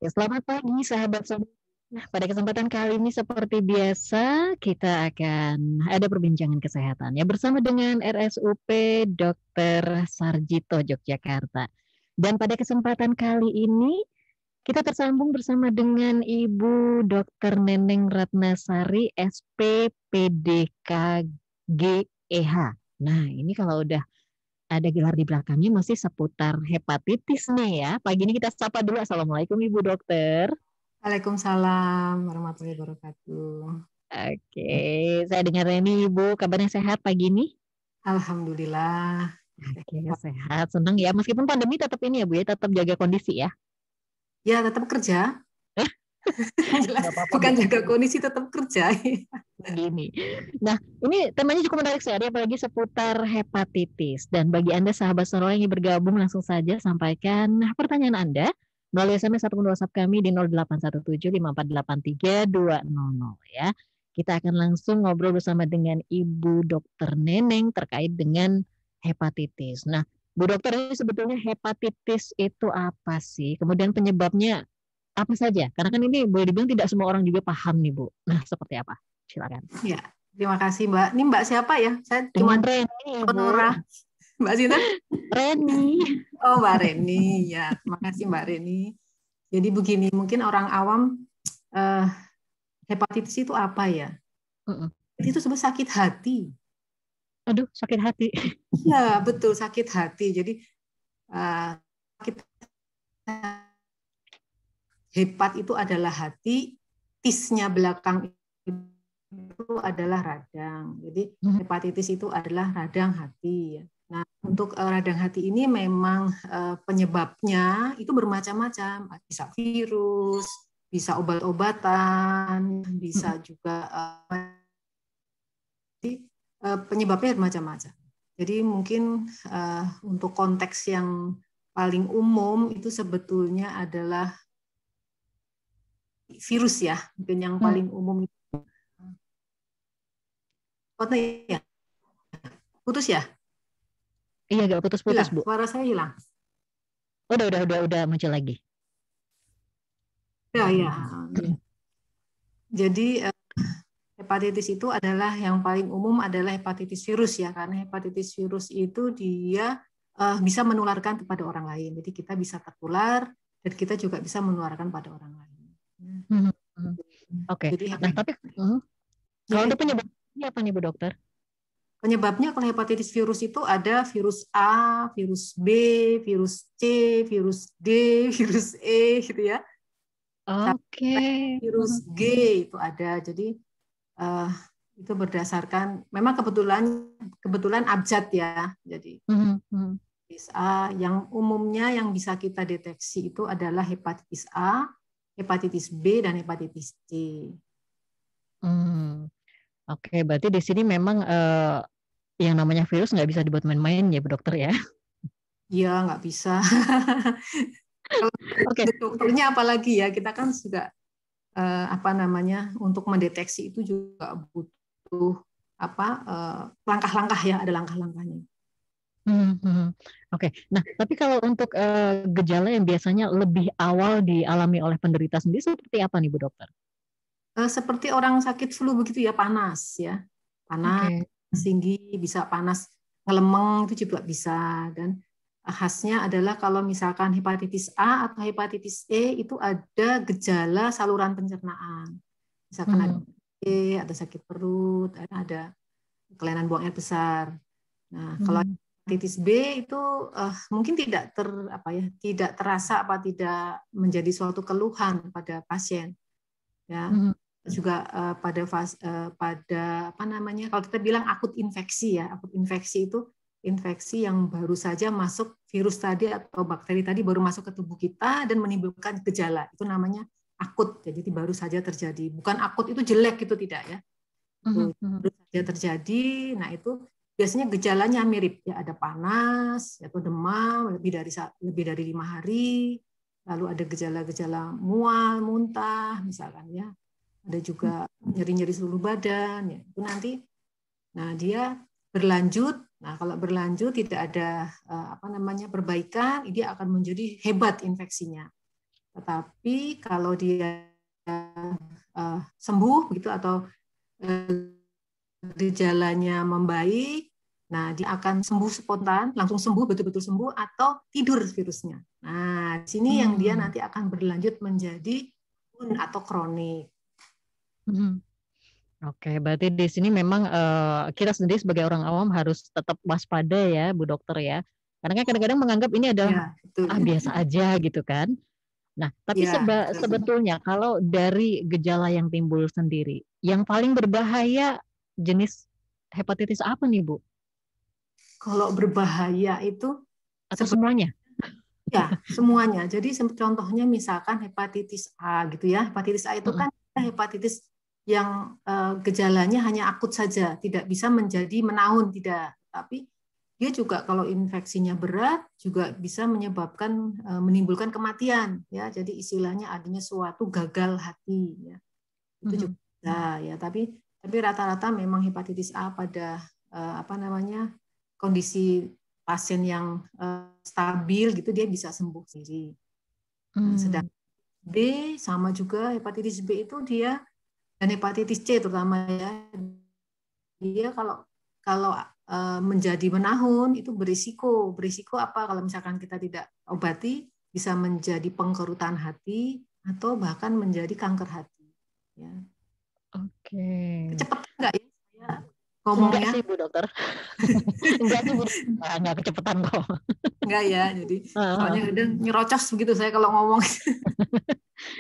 Ya, selamat pagi sahabat sobat. Nah, pada kesempatan kali ini seperti biasa kita akan ada perbincangan kesehatan ya bersama dengan RSUP Dr. Sarjito Yogyakarta. Dan pada kesempatan kali ini kita tersambung bersama dengan Ibu Dr. Neneng Ratnasari SPPDKGEH. Nah, ini kalau udah ada gelar di belakangnya masih seputar hepatitis nih ya. Pagi ini kita sapa dulu. Assalamualaikum Ibu Dokter. Waalaikumsalam warahmatullahi wabarakatuh. Oke, saya dengar ini Ibu kabarnya sehat pagi ini. Alhamdulillah. Oke, sehat, senang ya. Meskipun pandemi tetap ini ya Bu ya, tetap jaga kondisi ya. Ya, tetap kerja. Jelas, Nggak apa-apa Bu. bukan jaga kondisi, tetap kerja. Begini. Nah, ini temanya cukup menarik sekali, apalagi seputar hepatitis. Dan bagi Anda sahabat sonora yang ingin bergabung, langsung saja sampaikan pertanyaan Anda melalui SMS ataupun WhatsApp kami di 08175483 200 ya. Kita akan langsung ngobrol bersama dengan Ibu Dokter Neneng terkait dengan hepatitis. Nah, Bu Dokter, ini sebetulnya hepatitis itu apa sih? Kemudian penyebabnya apa saja? Karena kan ini boleh dibilang tidak semua orang juga paham nih Bu. Nah, seperti apa? Silakan. Ya, terima kasih Mbak. Ini Mbak siapa ya? Saya Dengan cuma Reni, Ibu. Sonora. Mbak Sinta? Reni. Oh, Mbak Reni. Ya, terima kasih Mbak Reni. Jadi begini, mungkin orang awam hepatitis itu apa ya? Itu sebenarnya sakit hati. Aduh, sakit hati. Ya, betul, sakit hati. Jadi sakit hepat itu adalah hati, tisnya belakang itu adalah radang. Jadi hepatitis itu adalah radang hati. Nah, untuk radang hati ini memang penyebabnya itu bermacam-macam. Bisa virus, bisa obat-obatan, bisa juga penyebabnya bermacam-macam. Jadi mungkin untuk konteks yang paling umum itu sebetulnya adalah virus ya, mungkin yang paling umum itu. Ya. Putus ya? Iya, agak putus-putus, Bu. Suara saya hilang. Udah muncul lagi. Ya. Jadi hepatitis itu adalah yang paling umum adalah hepatitis virus ya, karena hepatitis virus itu dia bisa menularkan kepada orang lain. Jadi kita bisa tertular dan kita juga bisa menularkan pada orang lain. Oke. Nah, tapi kalau untuk penyebabnya apa nih Bu Dokter? Penyebabnya kalau hepatitis virus itu ada virus A, virus B, virus C, virus D, virus E gitu ya. Oke. Virus G itu ada. Jadi itu berdasarkan memang kebetulan abjad ya. Jadi hepatitis A yang umumnya yang bisa kita deteksi itu adalah hepatitis A, hepatitis B dan hepatitis C. Oke, berarti di sini memang yang namanya virus nggak bisa dibuat main-main ya Bu Dokter ya? Iya, nggak bisa. Kalau dokternya apalagi ya, kita kan juga untuk mendeteksi itu juga butuh langkah-langkah ya, ada langkah-langkahnya. Oke. Nah, tapi kalau untuk gejala yang biasanya lebih awal dialami oleh penderita sendiri seperti apa nih Bu Dokter? Seperti orang sakit flu begitu ya, panas ya, panas tinggi, bisa panas ngelemeng itu juga bisa. Dan khasnya adalah kalau misalkan hepatitis A atau hepatitis E itu ada gejala saluran pencernaan, misalkan ada E, ada sakit perut, ada kelainan buang air besar. Nah, kalau hepatitis B itu mungkin tidak tidak terasa tidak menjadi suatu keluhan pada pasien. Ya, juga pada kalau kita bilang akut infeksi ya, akut infeksi itu infeksi yang baru saja masuk, virus tadi atau bakteri tadi baru masuk ke tubuh kita dan menimbulkan gejala, itu namanya akut. Jadi baru saja terjadi, bukan akut itu jelek, itu tidak ya, itu baru saja terjadi. Nah, itu biasanya gejalanya mirip ya, ada panas atau demam lebih dari 5 hari, lalu ada gejala-gejala mual, muntah misalkan ya, ada juga nyeri-nyeri seluruh badan ya, itu nanti. Nah, dia berlanjut. Nah, kalau berlanjut tidak ada perbaikan, dia akan menjadi hebat infeksinya. Tetapi kalau dia sembuh gitu atau gejalanya membaik, nah dia akan sembuh spontan, langsung sembuh, betul-betul sembuh, atau tidur virusnya. Nah, di sini yang dia nanti akan berlanjut menjadi imun atau kronik. Oke, berarti di sini memang kita sendiri sebagai orang awam harus tetap waspada ya, Bu Dokter ya. Karena kan kadang-kadang menganggap ini adalah Ya, betul. biasa aja gitu kan. Nah, tapi Ya, betul. sebetulnya kalau dari gejala yang timbul sendiri, yang paling berbahaya jenis hepatitis apa nih, Bu? Kalau berbahaya itu Atau semuanya? ya semuanya. Jadi contohnya misalkan hepatitis A gitu ya. Hepatitis A itu kan hepatitis yang gejalanya hanya akut saja, tidak bisa menjadi menahun, tidak. Tapi dia juga kalau infeksinya berat juga bisa menyebabkan menimbulkan kematian ya. Jadi istilahnya adanya suatu gagal hati ya. Itu juga bisa ya. Tapi rata-rata memang hepatitis A pada kondisi pasien yang stabil gitu dia bisa sembuh sendiri. Nah, sedang B sama juga hepatitis B itu dia, dan hepatitis C terutama ya, dia kalau menjadi menahun itu berisiko apa kalau misalkan kita tidak obati, bisa menjadi pengkerutan hati atau bahkan menjadi kanker hati ya. Oke. Kecepatan enggak ya saya Enggak ngomongnya? sih, Bu Dokter. Enggak sih, Bu. Enggak kecepatan kok. Enggak ya, jadi soalnya kadang nyerocos begitu saya kalau ngomong.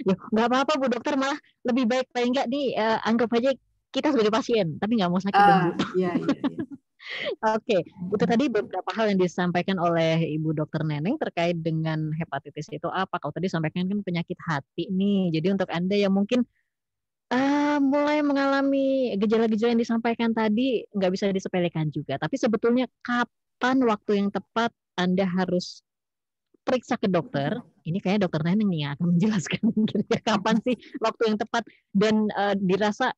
Ya, nggak apa-apa Bu Dokter, malah lebih baik paling nggak anggap aja kita sebagai pasien, tapi nggak mau sakit dong Bu. Iya. Oke, itu tadi beberapa hal yang disampaikan oleh Ibu Dokter Neneng terkait dengan hepatitis itu apa. Kalau tadi sampaikan kan penyakit hati nih. Jadi untuk Anda yang mungkin mulai mengalami gejala-gejala yang disampaikan tadi nggak bisa disepelekan juga. Tapi sebetulnya kapan waktu yang tepat Anda harus periksa ke dokter? Ini kayaknya dokter Neneng nih yang akan menjelaskan kira-kira kapan sih waktu yang tepat dan dirasa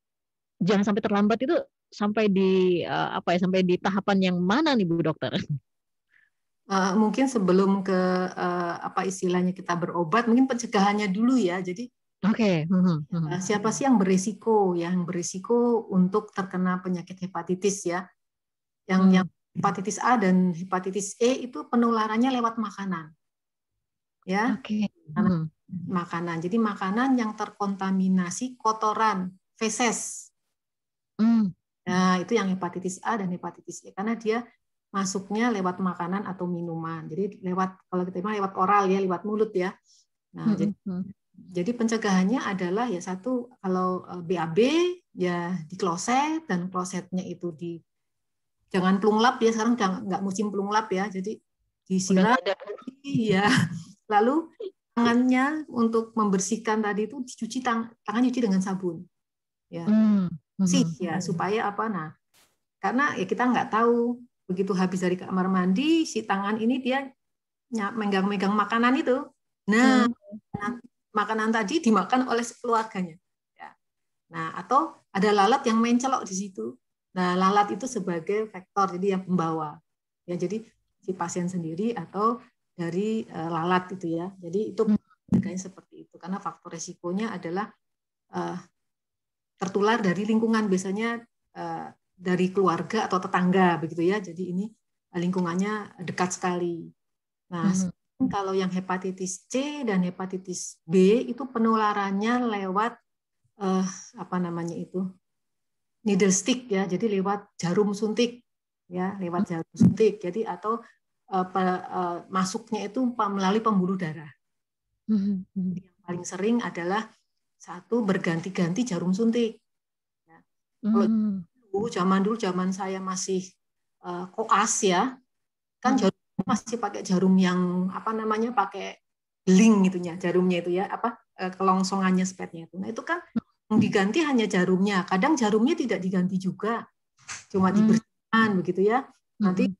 jangan sampai terlambat itu sampai di sampai di tahapan yang mana nih Bu Dokter? Mungkin sebelum ke apa istilahnya kita berobat, mungkin pencegahannya dulu ya. Jadi Oke. siapa sih yang berisiko? Yang berisiko untuk terkena penyakit hepatitis ya. Yang hepatitis A dan hepatitis E itu penularannya lewat makanan. Ya. Oke. Makanan. Jadi makanan yang terkontaminasi kotoran, feses. Nah, itu yang hepatitis A dan hepatitis E karena dia masuknya lewat makanan atau minuman. Jadi kalau kita bilang lewat oral ya, lewat mulut ya. Nah, jadi pencegahannya adalah ya satu, kalau BAB ya di kloset, dan klosetnya itu jangan plunglap ya, sekarang nggak musim plunglap ya. Jadi disiram ya. Lalu tangannya untuk membersihkan tadi itu dicuci tangan cuci dengan sabun. Ya. Sih ya supaya apa? Nah, karena ya kita nggak tahu begitu habis dari kamar mandi si tangan ini dia megang-megang makanan itu. Nah, makanan tadi dimakan oleh keluarganya. Ya. Nah, atau ada lalat yang mencelok di situ. Nah, lalat itu sebagai faktor, jadi yang pembawa. Ya, jadi si pasien sendiri atau dari lalat itu ya. Jadi itu seperti itu karena faktor resikonya adalah tertular dari lingkungan, biasanya dari keluarga atau tetangga begitu ya. Jadi ini lingkungannya dekat sekali. Nah, kalau yang hepatitis C dan hepatitis B itu penularannya lewat needle stick ya. Jadi lewat jarum suntik ya, lewat jarum suntik. Jadi atau masuknya itu melalui pembuluh darah. Yang paling sering adalah satu, berganti-ganti jarum suntik. Kalau zaman saya masih koas ya, kan jarum masih pakai jarum yang pakai beling gitunya, jarumnya itu ya, kelongsongannya spetnya itu. Nah itu kan diganti hanya jarumnya. Kadang jarumnya tidak diganti juga, cuma dibersihkan begitu ya. Nanti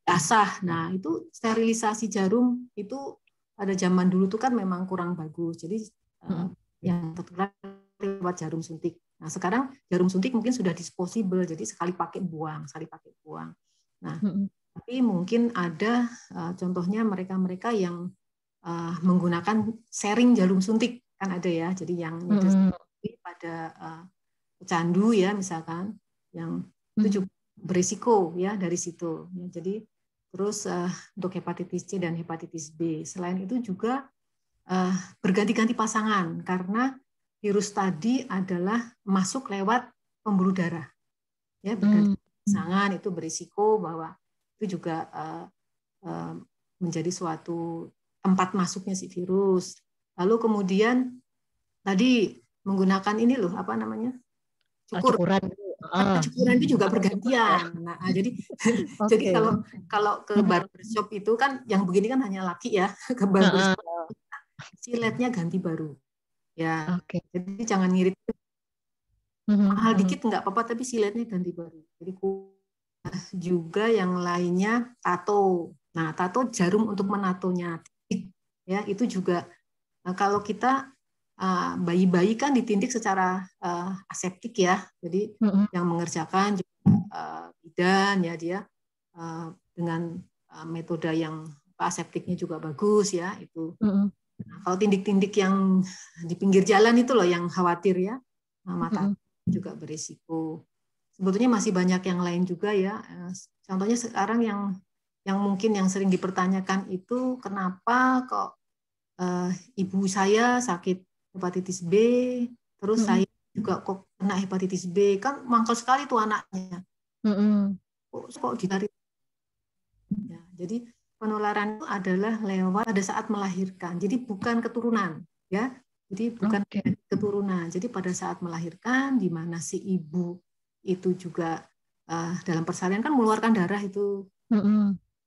basah. Nah itu sterilisasi jarum itu pada zaman dulu tuh kan memang kurang bagus. Jadi yang tertular lewat jarum suntik. Nah, sekarang jarum suntik mungkin sudah disposable, jadi sekali pakai buang. Nah, tapi mungkin ada contohnya mereka-mereka yang menggunakan sharing jarum suntik, kan ada ya. Jadi yang pada pecandu ya misalkan, yang itu juga berisiko ya dari situ. Ya, jadi terus untuk hepatitis C dan hepatitis B. Selain itu juga berganti-ganti pasangan karena virus tadi adalah masuk lewat pembuluh darah. Ya, berganti pasangan itu berisiko bahwa itu juga menjadi suatu tempat masuknya si virus. Lalu kemudian tadi menggunakan ini loh, apa namanya? Cukuran. Cukuran itu juga bergantian. Nah, jadi jadi kalau ke barbershop itu kan yang begini kan hanya laki ya, ke barbershop siletnya ganti baru. Ya. Jadi jangan ngirit. Mahal dikit nggak apa-apa, tapi siletnya ganti baru. Jadi juga yang lainnya tato. Nah, tato jarum untuk menatonya. Ya, itu juga kalau kita bayi-bayi kan ditindik secara aseptik ya. Jadi yang mengerjakan juga bidan ya, dia dengan metode yang aseptiknya juga bagus ya itu. Nah, kalau tindik-tindik yang di pinggir jalan itu loh yang khawatir ya, mata juga berisiko. Sebetulnya masih banyak yang lain juga ya. Contohnya sekarang yang mungkin yang sering dipertanyakan itu kenapa kok ibu saya sakit hepatitis B, terus saya juga kok kena hepatitis B, kan mangkal sekali tuh anaknya. Kok ditarik? Ya, jadi penularan itu adalah lewat pada saat melahirkan. Jadi bukan keturunan, ya. Jadi bukan keturunan. Jadi pada saat melahirkan, di mana si ibu itu juga dalam persalinan kan mengeluarkan darah itu.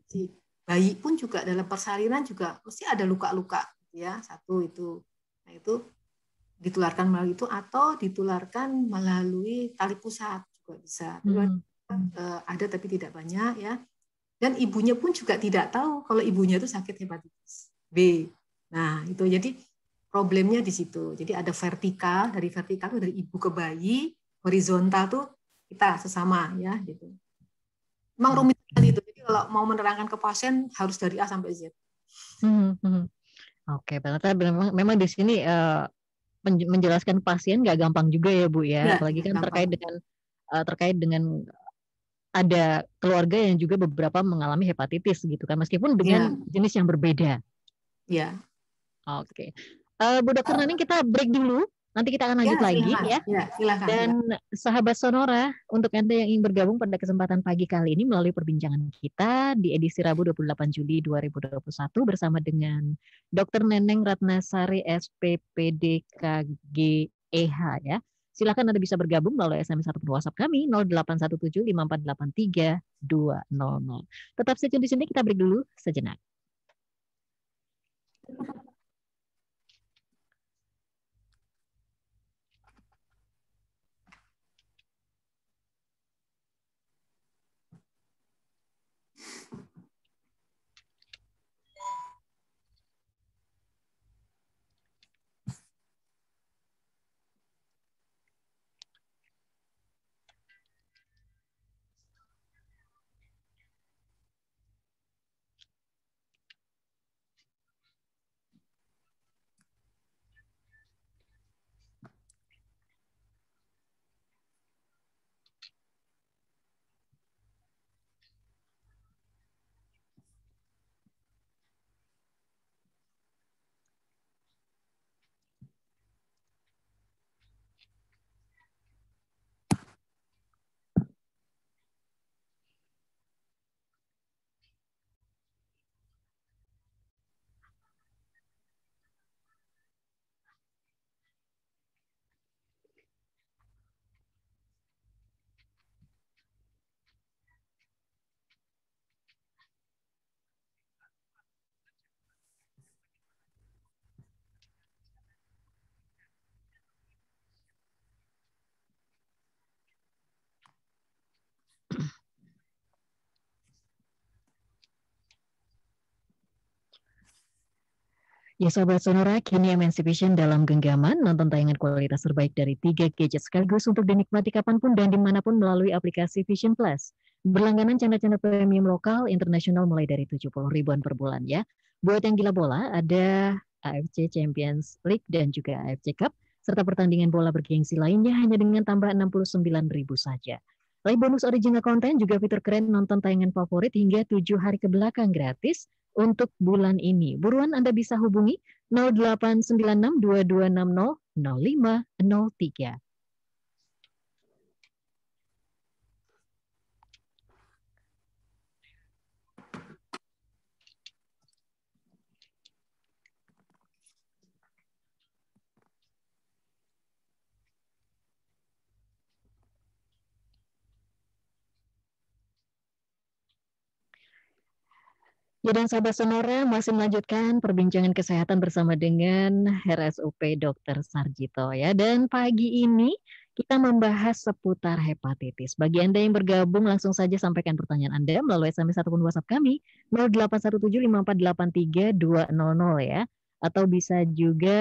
Si bayi pun juga dalam persalinan juga mesti ada luka-luka, ya. Satu itu. Nah itu ditularkan melalui itu atau ditularkan melalui tali pusat juga bisa. Ada tapi tidak banyak ya. Dan ibunya pun juga tidak tahu kalau ibunya itu sakit hepatitis B. Nah, itu jadi problemnya di situ. Jadi ada vertikal, dari vertikal itu dari ibu ke bayi, horizontal tuh kita sesama ya gitu. Memang rumit sekali itu. Jadi kalau mau menerangkan ke pasien harus dari A sampai Z. Oke, berarti memang di sini menjelaskan pasien nggak gampang juga ya Bu ya, apalagi kan terkait dengan ada keluarga yang juga beberapa mengalami hepatitis gitu kan, meskipun dengan jenis yang berbeda. Ya. Oke. Bu Dokter Neneng, kita break dulu. Nanti kita akan lanjut lagi ya. Silakan. Dan sahabat Sonora, untuk Anda yang ingin bergabung pada kesempatan pagi kali ini melalui perbincangan kita di edisi Rabu 28 Juli 2021 bersama dengan Dr. Neneng Ratnasari SPPD KGEH ya. Silakan Anda bisa bergabung melalui SMS atau WhatsApp kami 08175483 200. Tetap stay tune di sini, kita break dulu sejenak. Ya sahabat Sonora, kini Emancipation dalam genggaman nonton tayangan kualitas terbaik dari 3 gadget sekaligus untuk dinikmati kapanpun dan dimanapun melalui aplikasi Vision Plus. Berlangganan channel-channel premium lokal internasional mulai dari 70 ribuan per bulan ya. Buat yang gila bola, ada AFC Champions League dan juga AFC Cup, serta pertandingan bola bergengsi lainnya hanya dengan tambah 69.000 saja. Selain bonus original konten, juga fitur keren nonton tayangan favorit hingga 7 hari ke belakang gratis untuk bulan ini. Buruan Anda bisa hubungi 0896 2260 0503. Ya, dan sahabat Sonora masih melanjutkan perbincangan kesehatan bersama dengan RSUP Dr. Sarjito ya. Dan pagi ini kita membahas seputar hepatitis. Bagi Anda yang bergabung, langsung saja sampaikan pertanyaan Anda melalui SMS ataupun WhatsApp kami 08175483 200 ya. Atau bisa juga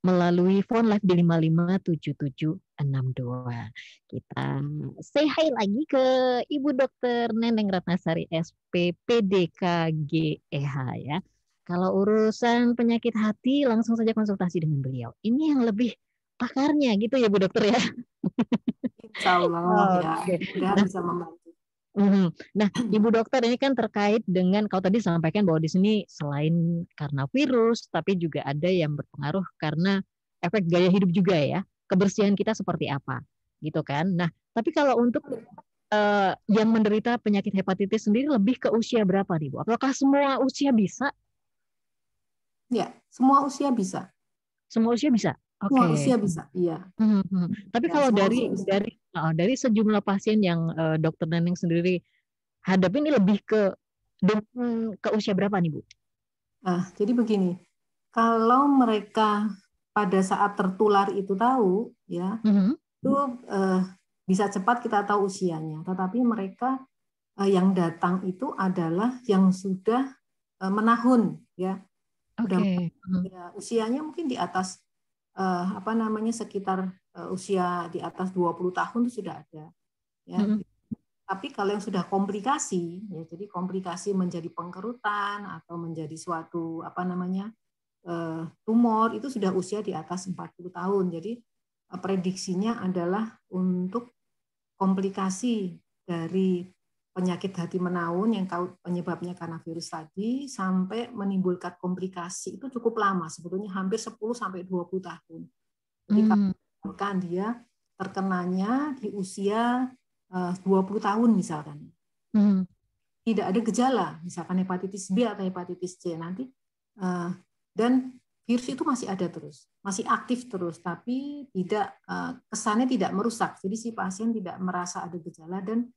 melalui phone live di 557762. Kita say hi lagi ke Ibu Dokter Neneng Ratnasari SPPDKGEH ya. Kalau urusan penyakit hati langsung saja konsultasi dengan beliau. Ini yang lebih pakarnya gitu ya Bu Dokter ya. Insya Allah ya, Oke. mudah bisa membantu. Nah, Ibu Dokter, ini kan terkait dengan kalau tadi sampaikan bahwa di sini selain karena virus, tapi juga ada yang berpengaruh karena efek gaya hidup juga ya. Kebersihan kita seperti apa, gitu kan? Nah, tapi kalau untuk yang menderita penyakit hepatitis sendiri lebih ke usia berapa nih, Bu? Apakah semua usia bisa? Ya, semua usia bisa. Semua usia bisa. Semua Oke. usia bisa, iya. Tapi Ya, kalau semua dari usia bisa. dari sejumlah pasien yang Dokter Neneng sendiri hadapi, ini lebih ke usia berapa nih, Bu? Jadi begini, kalau mereka pada saat tertular itu tahu, ya, itu bisa cepat kita tahu usianya. Tetapi mereka yang datang itu adalah yang sudah menahun, ya, sudah ya, usianya mungkin di atas sekitar usia di atas 20 tahun itu sudah ada, ya. Tapi kalau yang sudah komplikasi, ya, jadi komplikasi menjadi pengkerutan atau menjadi suatu tumor, itu sudah usia di atas 40 tahun. Jadi prediksinya adalah untuk komplikasi dari penyakit hati menaun yang penyebabnya karena virus tadi sampai menimbulkan komplikasi itu cukup lama, sebetulnya hampir 10 sampai 20 tahun. Jadi kalau dia terkenanya di usia 20 tahun misalkan. Tidak ada gejala, misalkan hepatitis B atau hepatitis C nanti, dan virus itu masih ada terus, masih aktif terus, tapi tidak kesannya tidak merusak. Jadi si pasien tidak merasa ada gejala dan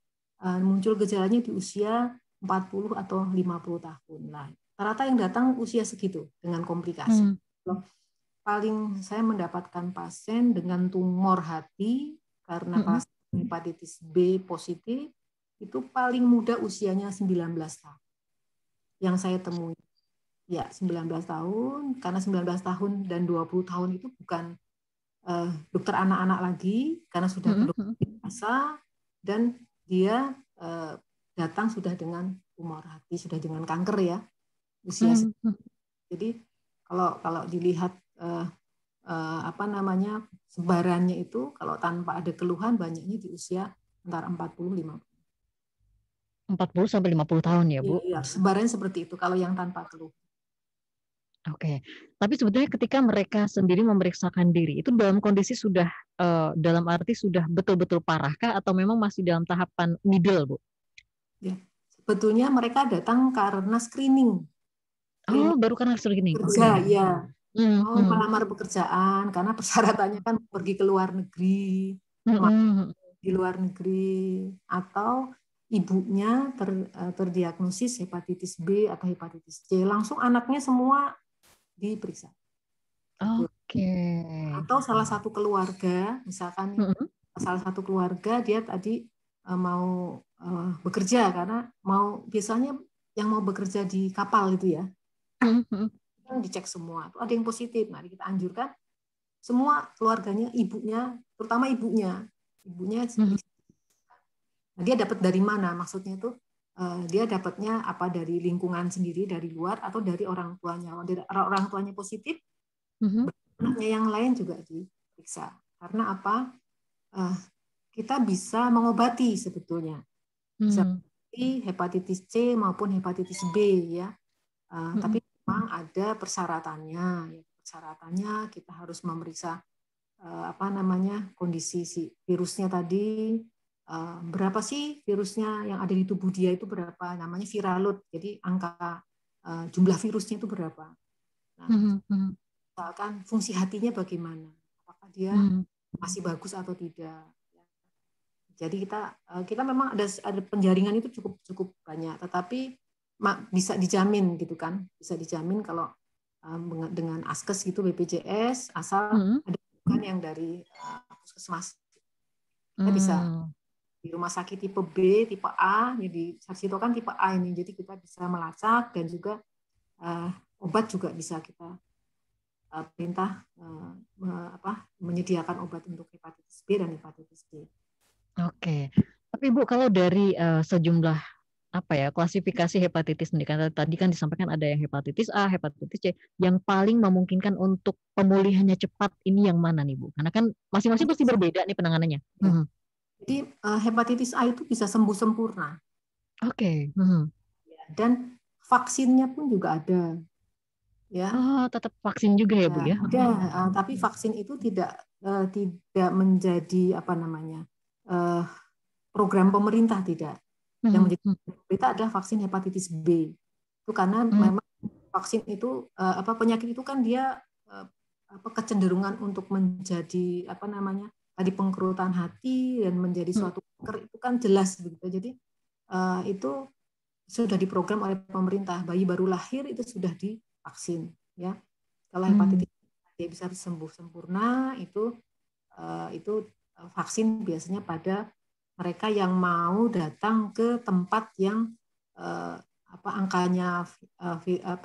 muncul gejalanya di usia 40 atau 50 tahun. Nah, rata-rata yang datang usia segitu dengan komplikasi. Paling saya mendapatkan pasien dengan tumor hati karena pasien hepatitis B positif itu paling muda usianya 19 tahun. Yang saya temui. Ya, 19 tahun, karena 19 tahun dan 20 tahun itu bukan dokter anak-anak lagi, karena sudah kedokteran dewasa, dan dia datang sudah dengan tumor hati, sudah dengan kanker ya, usia. Jadi kalau dilihat sebarannya itu, kalau tanpa ada keluhan banyaknya di usia antara 40-50. 40 sampai 50 tahun ya, Bu? Iya, sebarannya seperti itu kalau yang tanpa keluh. Oke, tapi sebetulnya ketika mereka sendiri memeriksakan diri, itu dalam kondisi sudah, dalam arti sudah betul-betul parahkah atau memang masih dalam tahapan middle, Bu? Ya, sebetulnya mereka datang karena screening. Oh, baru karena screening. Kerja, ya. Mau melamar pekerjaan, karena persyaratannya kan pergi ke luar negeri, di luar negeri, atau ibunya terdiagnosis hepatitis B atau hepatitis C, langsung anaknya semua diperiksa. Oke. Atau salah satu keluarga, misalkan salah satu keluarga dia tadi mau bekerja karena biasanya yang mau bekerja di kapal itu ya, dicek semua. Ada yang positif, nah kita anjurkan semua keluarganya, ibunya, terutama ibunya. Nah, dia dapat dari mana? Maksudnya itu dia dapatnya apa dari lingkungan sendiri, dari luar, atau dari orang tuanya. Kalau orang tuanya positif, anaknya yang lain juga diperiksa. Karena apa? Kita bisa mengobati sebetulnya. Seperti hepatitis C maupun hepatitis B ya. Tapi memang ada persyaratannya. Persyaratannya kita harus memeriksa kondisi si virusnya tadi, berapa sih virusnya yang ada di tubuh dia itu berapa, namanya viral load, jadi angka jumlah virusnya itu berapa. Nah, misalkan fungsi hatinya bagaimana, apakah dia masih bagus atau tidak. Jadi kita memang ada penjaringan itu cukup banyak, tetapi bisa dijamin gitu kan, bisa dijamin kalau dengan Askes gitu, BPJS, asal ada yang dari puskesmas. Kita bisa di rumah sakit tipe B, tipe A, jadi Sarjito kan tipe A ini, jadi kita bisa melacak, dan juga obat juga bisa kita perintah menyediakan obat untuk hepatitis B dan hepatitis D. Oke, tapi Bu, kalau dari sejumlah klasifikasi hepatitis ini kan tadi kan disampaikan ada yang hepatitis A, hepatitis C, yang paling memungkinkan untuk pemulihannya cepat ini yang mana nih Bu? Karena kan masing-masing pasti berbeda nih penanganannya. Ya. Jadi hepatitis A itu bisa sembuh sempurna. Oke. Dan vaksinnya pun juga ada. Ya. Oh, tetap vaksin juga ya Bu ya? Ada, tapi vaksin itu tidak menjadi program pemerintah, tidak. Yang menjadi pemerintah adalah vaksin hepatitis B. Itu karena memang vaksin itu penyakit itu kan dia kecenderungan untuk menjadi tadi pengkerutan hati dan menjadi suatu kanker itu kan jelas begitu. Jadi itu sudah diprogram oleh pemerintah. Bayi baru lahir itu sudah divaksin ya. Kalau hepatitis dia bisa sembuh sempurna itu vaksin biasanya pada mereka yang mau datang ke tempat yang angkanya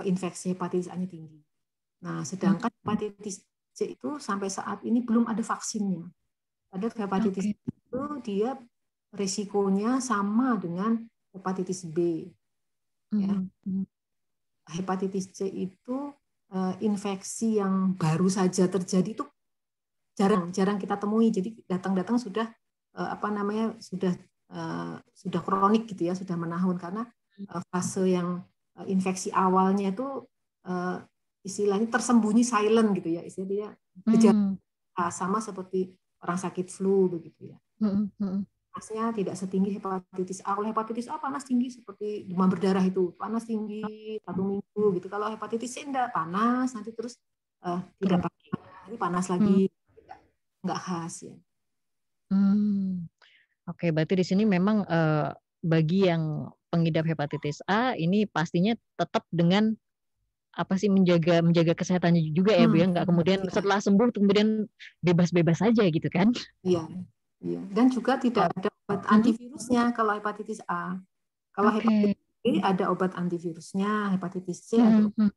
infeksi hepatitis A-nya tinggi. Nah, sedangkan hepatitis C itu sampai saat ini belum ada vaksinnya. Pada hepatitis C itu dia risikonya sama dengan hepatitis B. Ya. Hepatitis C itu infeksi yang baru saja terjadi itu jarang kita temui. Jadi datang-datang sudah sudah kronik gitu ya, sudah menahun, karena fase yang infeksi awalnya itu istilahnya tersembunyi silent gitu ya, istilahnya gejala sama seperti orang sakit flu begitu ya. Panasnya tidak setinggi hepatitis A. Kalau hepatitis A panas tinggi seperti demam berdarah itu, panas tinggi 1 minggu gitu. Kalau hepatitis C enggak, panas nanti terus tidak panas lagi, enggak khas ya. Oke, berarti di sini memang bagi yang pengidap hepatitis A ini pastinya tetap dengan menjaga kesehatannya juga ya Bu ya, nggak kemudian setelah sembuh kemudian bebas-bebas saja gitu kan? Iya. Dan juga tidak ada obat antivirusnya kalau hepatitis A. Kalau hepatitis B ada obat antivirusnya, hepatitis C ada obat antivirusnya.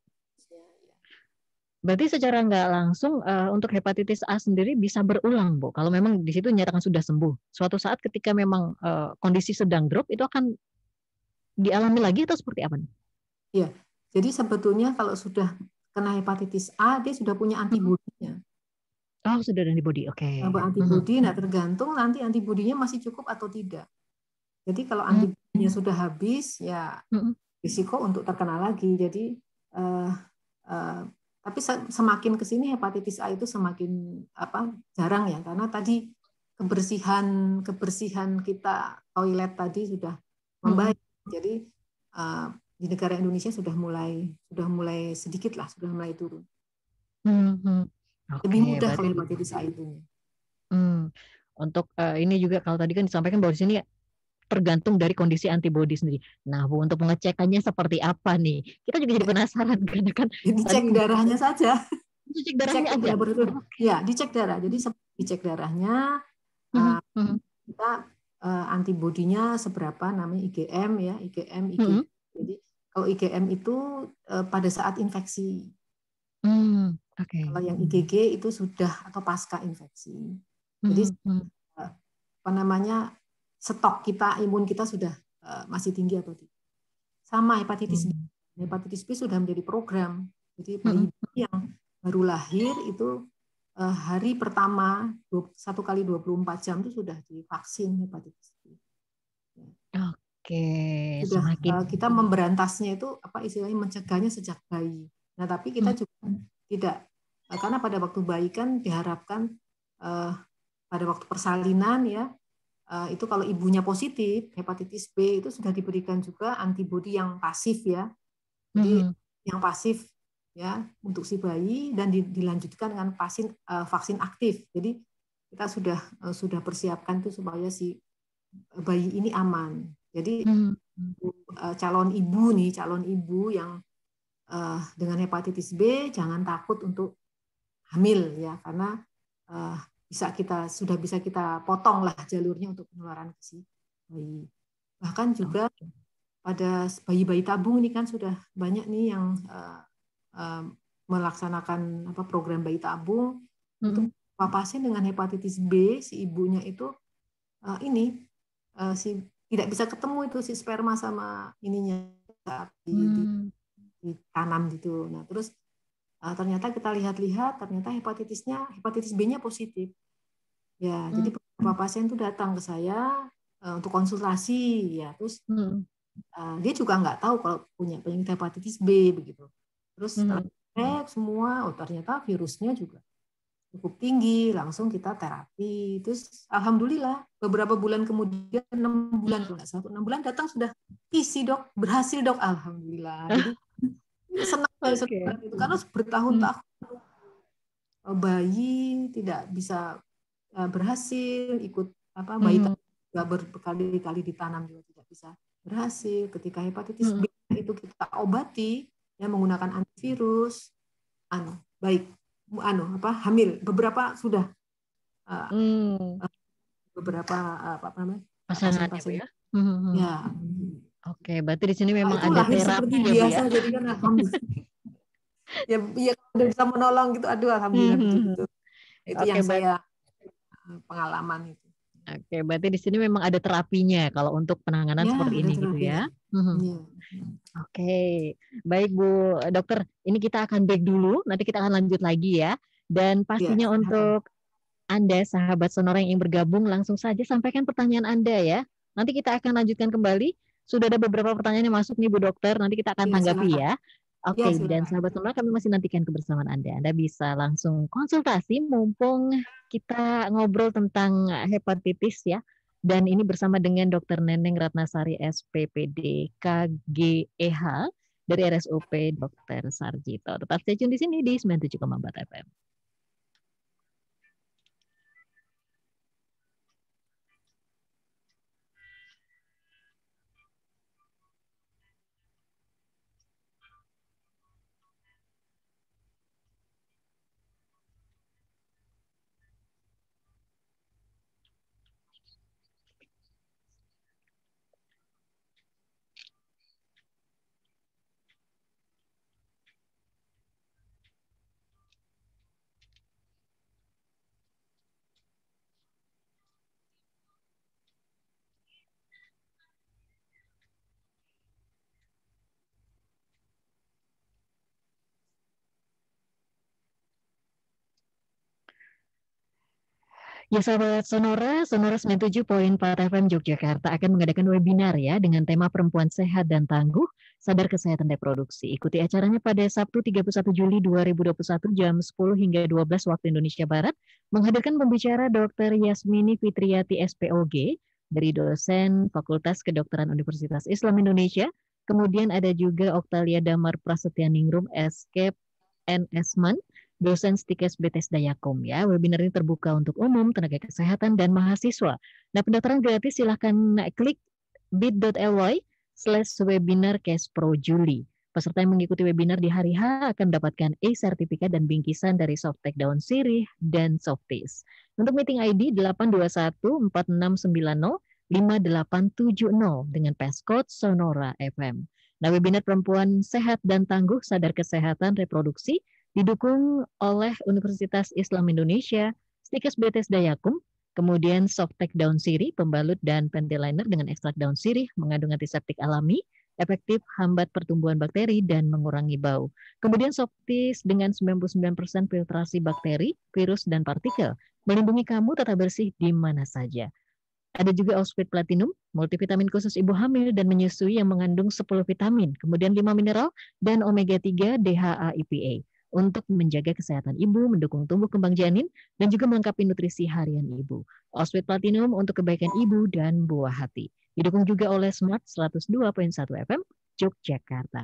Berarti secara nggak langsung untuk hepatitis A sendiri bisa berulang Bu. Kalau memang di situ nyatakan sudah sembuh, suatu saat ketika memang kondisi sedang drop itu akan dialami lagi atau seperti apa nih? Iya. Jadi sebetulnya kalau sudah kena hepatitis A, dia sudah punya antibodinya. Oh, sudah ada antibodi, oke. Antibodi, nah tergantung nanti antibodinya masih cukup atau tidak. Jadi kalau antibodinya sudah habis, ya risiko untuk terkena lagi. Jadi, tapi semakin ke sini hepatitis A itu semakin jarang ya, karena tadi kebersihan kita toilet tadi sudah membaik. Jadi di negara Indonesia sudah mulai sedikit lah, sudah mulai turun. Lebih mudah kalau hepatitis A itu. Untuk ini juga kalau tadi kan disampaikan bahwa di sini tergantung dari kondisi antibodi sendiri. Nah, Bu, untuk pengecekannya seperti apa nih? Kita juga jadi penasaran karena kan dicek darahnya saja. Dicek darahnya aja. Ya, dicek darah. Jadi dicek darahnya kita antibodinya seberapa, namanya IgM ya, IgM, IgG. Jadi kalau IgM itu pada saat infeksi. Kalau yang IgG itu sudah atau pasca infeksi. Jadi stok kita, imun kita sudah masih tinggi atau tidak. Sama hepatitis B. Hepatitis B sudah menjadi program. Jadi bayi yang baru lahir itu hari pertama 1 kali 24 jam itu sudah divaksin hepatitis B. Oke, Sudah semakin kita memberantasnya itu apa istilahnya mencegahnya sejak bayi. Nah, tapi kita juga tidak, karena pada waktu bayi kan diharapkan pada waktu persalinan ya, itu kalau ibunya positif hepatitis B itu sudah diberikan juga antibodi yang pasif ya. Jadi yang pasif ya untuk si bayi dan dilanjutkan dengan vaksin aktif. Jadi kita sudah persiapkan itu supaya si bayi ini aman. Jadi calon ibu yang dengan hepatitis B jangan takut untuk hamil ya, karena sudah bisa kita potong lah jalurnya untuk penularan ke si bayi. Bahkan juga pada bayi-bayi tabung ini kan sudah banyak nih yang melaksanakan program bayi tabung untuk pasien dengan hepatitis B, si ibunya itu tidak bisa ketemu itu si sperma sama ininya saat ditanam gitu. Nah, terus ternyata kita lihat ternyata hepatitis B-nya positif. Ya, jadi beberapa pasien itu datang ke saya untuk konsultasi ya, terus dia juga nggak tahu kalau punya penyakit hepatitis B begitu. Terus setelah cek semua, ternyata virusnya juga cukup tinggi, langsung kita terapi. Terus alhamdulillah beberapa bulan kemudian, 6 bulan kalau nggak salah, 6 bulan datang sudah isi dok, berhasil dok, alhamdulillah. Jadi senang itu karena bertahun-tahun bayi tidak bisa berhasil ikut bayi juga berkali-kali ditanam juga tidak bisa berhasil. Ketika hepatitis B itu kita obati ya menggunakan antivirus, baik hamil beberapa sudah beberapa pasien-pasien ya. Ya. Oke, berarti di sini memang itu ada lahir terapi seperti ya, biasa ya? jadi kan alhamdulillah. ya udah bisa menolong gitu, aduh alhamdulillah betul-betul. Itu yang saya pengalaman itu. Oke, berarti di sini memang ada terapinya kalau untuk penanganan seperti ini gitu ya. Oke, baik Bu Dokter, ini kita akan break dulu, nanti kita akan lanjut lagi ya. Dan pastinya untuk Anda, sahabat Sonora yang ingin bergabung, langsung saja sampaikan pertanyaan Anda ya. Nanti kita akan lanjutkan kembali. Sudah ada beberapa pertanyaan yang masuk nih Bu Dokter, nanti kita akan tanggapi ya. Oke, dan sahabat Sonora kami masih nantikan kebersamaan Anda. Anda bisa langsung konsultasi mumpung kita ngobrol tentang hepatitis ya. Dan ini bersama dengan Dr. Neneng Ratnasari SPPD KGEH dari RSUP Dr. Sarjito. Tetap stay tune di sini di 97,4 FM. Ya sahabat Sonora 97.4 FM Yogyakarta akan mengadakan webinar ya dengan tema Perempuan Sehat dan Tangguh, Sadar Kesehatan Reproduksi. Ikuti acaranya pada Sabtu 31 Juli 2021 jam 10 hingga 12 waktu Indonesia Barat, menghadirkan pembicara Dr. Yasmini Fitriati SPOG dari dosen Fakultas Kedokteran Universitas Islam Indonesia. Kemudian ada juga Oktalia Damar Prasetyaningrum Escape NSman, dosen Stikes BTS Dayakom ya. Webinar ini terbuka untuk umum, tenaga kesehatan, dan mahasiswa. Nah, pendaftaran gratis silahkan klik bit.ly/webinar Kespro Juli. Peserta yang mengikuti webinar di hari H akan mendapatkan e-sertifikat dan bingkisan dari Softtek Daun Sirih dan Softies. Untuk meeting ID 821-4690-5870 dengan passcode Sonora FM. Nah, webinar Perempuan Sehat dan Tangguh Sadar Kesehatan Reproduksi didukung oleh Universitas Islam Indonesia, Stikes BTS Dayakum, Kemudian Softeq daun sirih, pembalut dan pentiliner dengan ekstrak daun sirih mengandung antiseptik alami, efektif hambat pertumbuhan bakteri dan mengurangi bau. Kemudian Softis dengan 99% filtrasi bakteri, virus dan partikel, melindungi kamu tetap bersih di mana saja. Ada juga Oxfit Platinum, multivitamin khusus ibu hamil dan menyusui yang mengandung 10 vitamin, kemudian 5 mineral dan omega 3 DHA EPA untuk menjaga kesehatan ibu, mendukung tumbuh kembang janin, dan juga melengkapi nutrisi harian ibu. Oxfit Platinum untuk kebaikan ibu dan buah hati. Didukung juga oleh Smart 102.1 FM, Yogyakarta.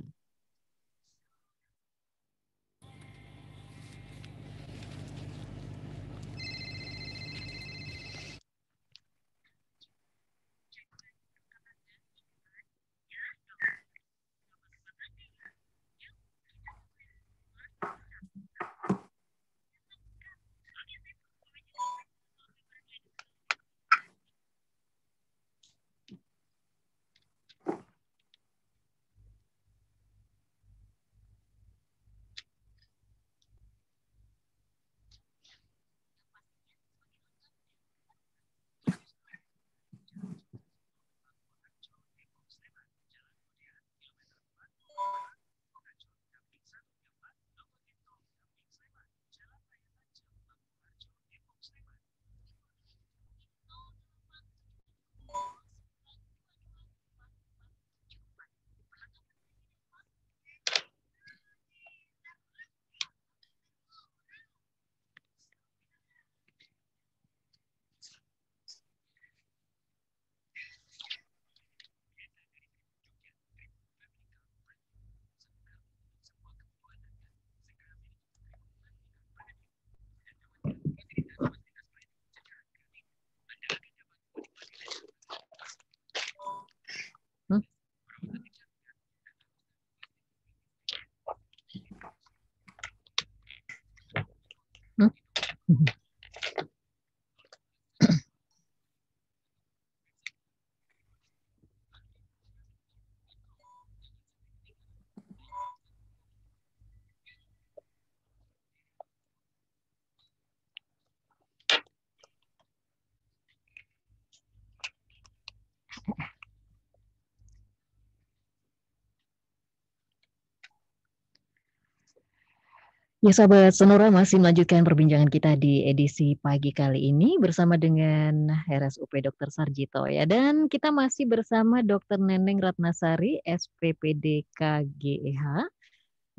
Ya sahabat Sonora, masih melanjutkan perbincangan kita di edisi pagi kali ini bersama dengan RSUP Dr. Sarjito ya. Dan kita masih bersama Dr. Neneng Ratnasari, SPPD KGEH.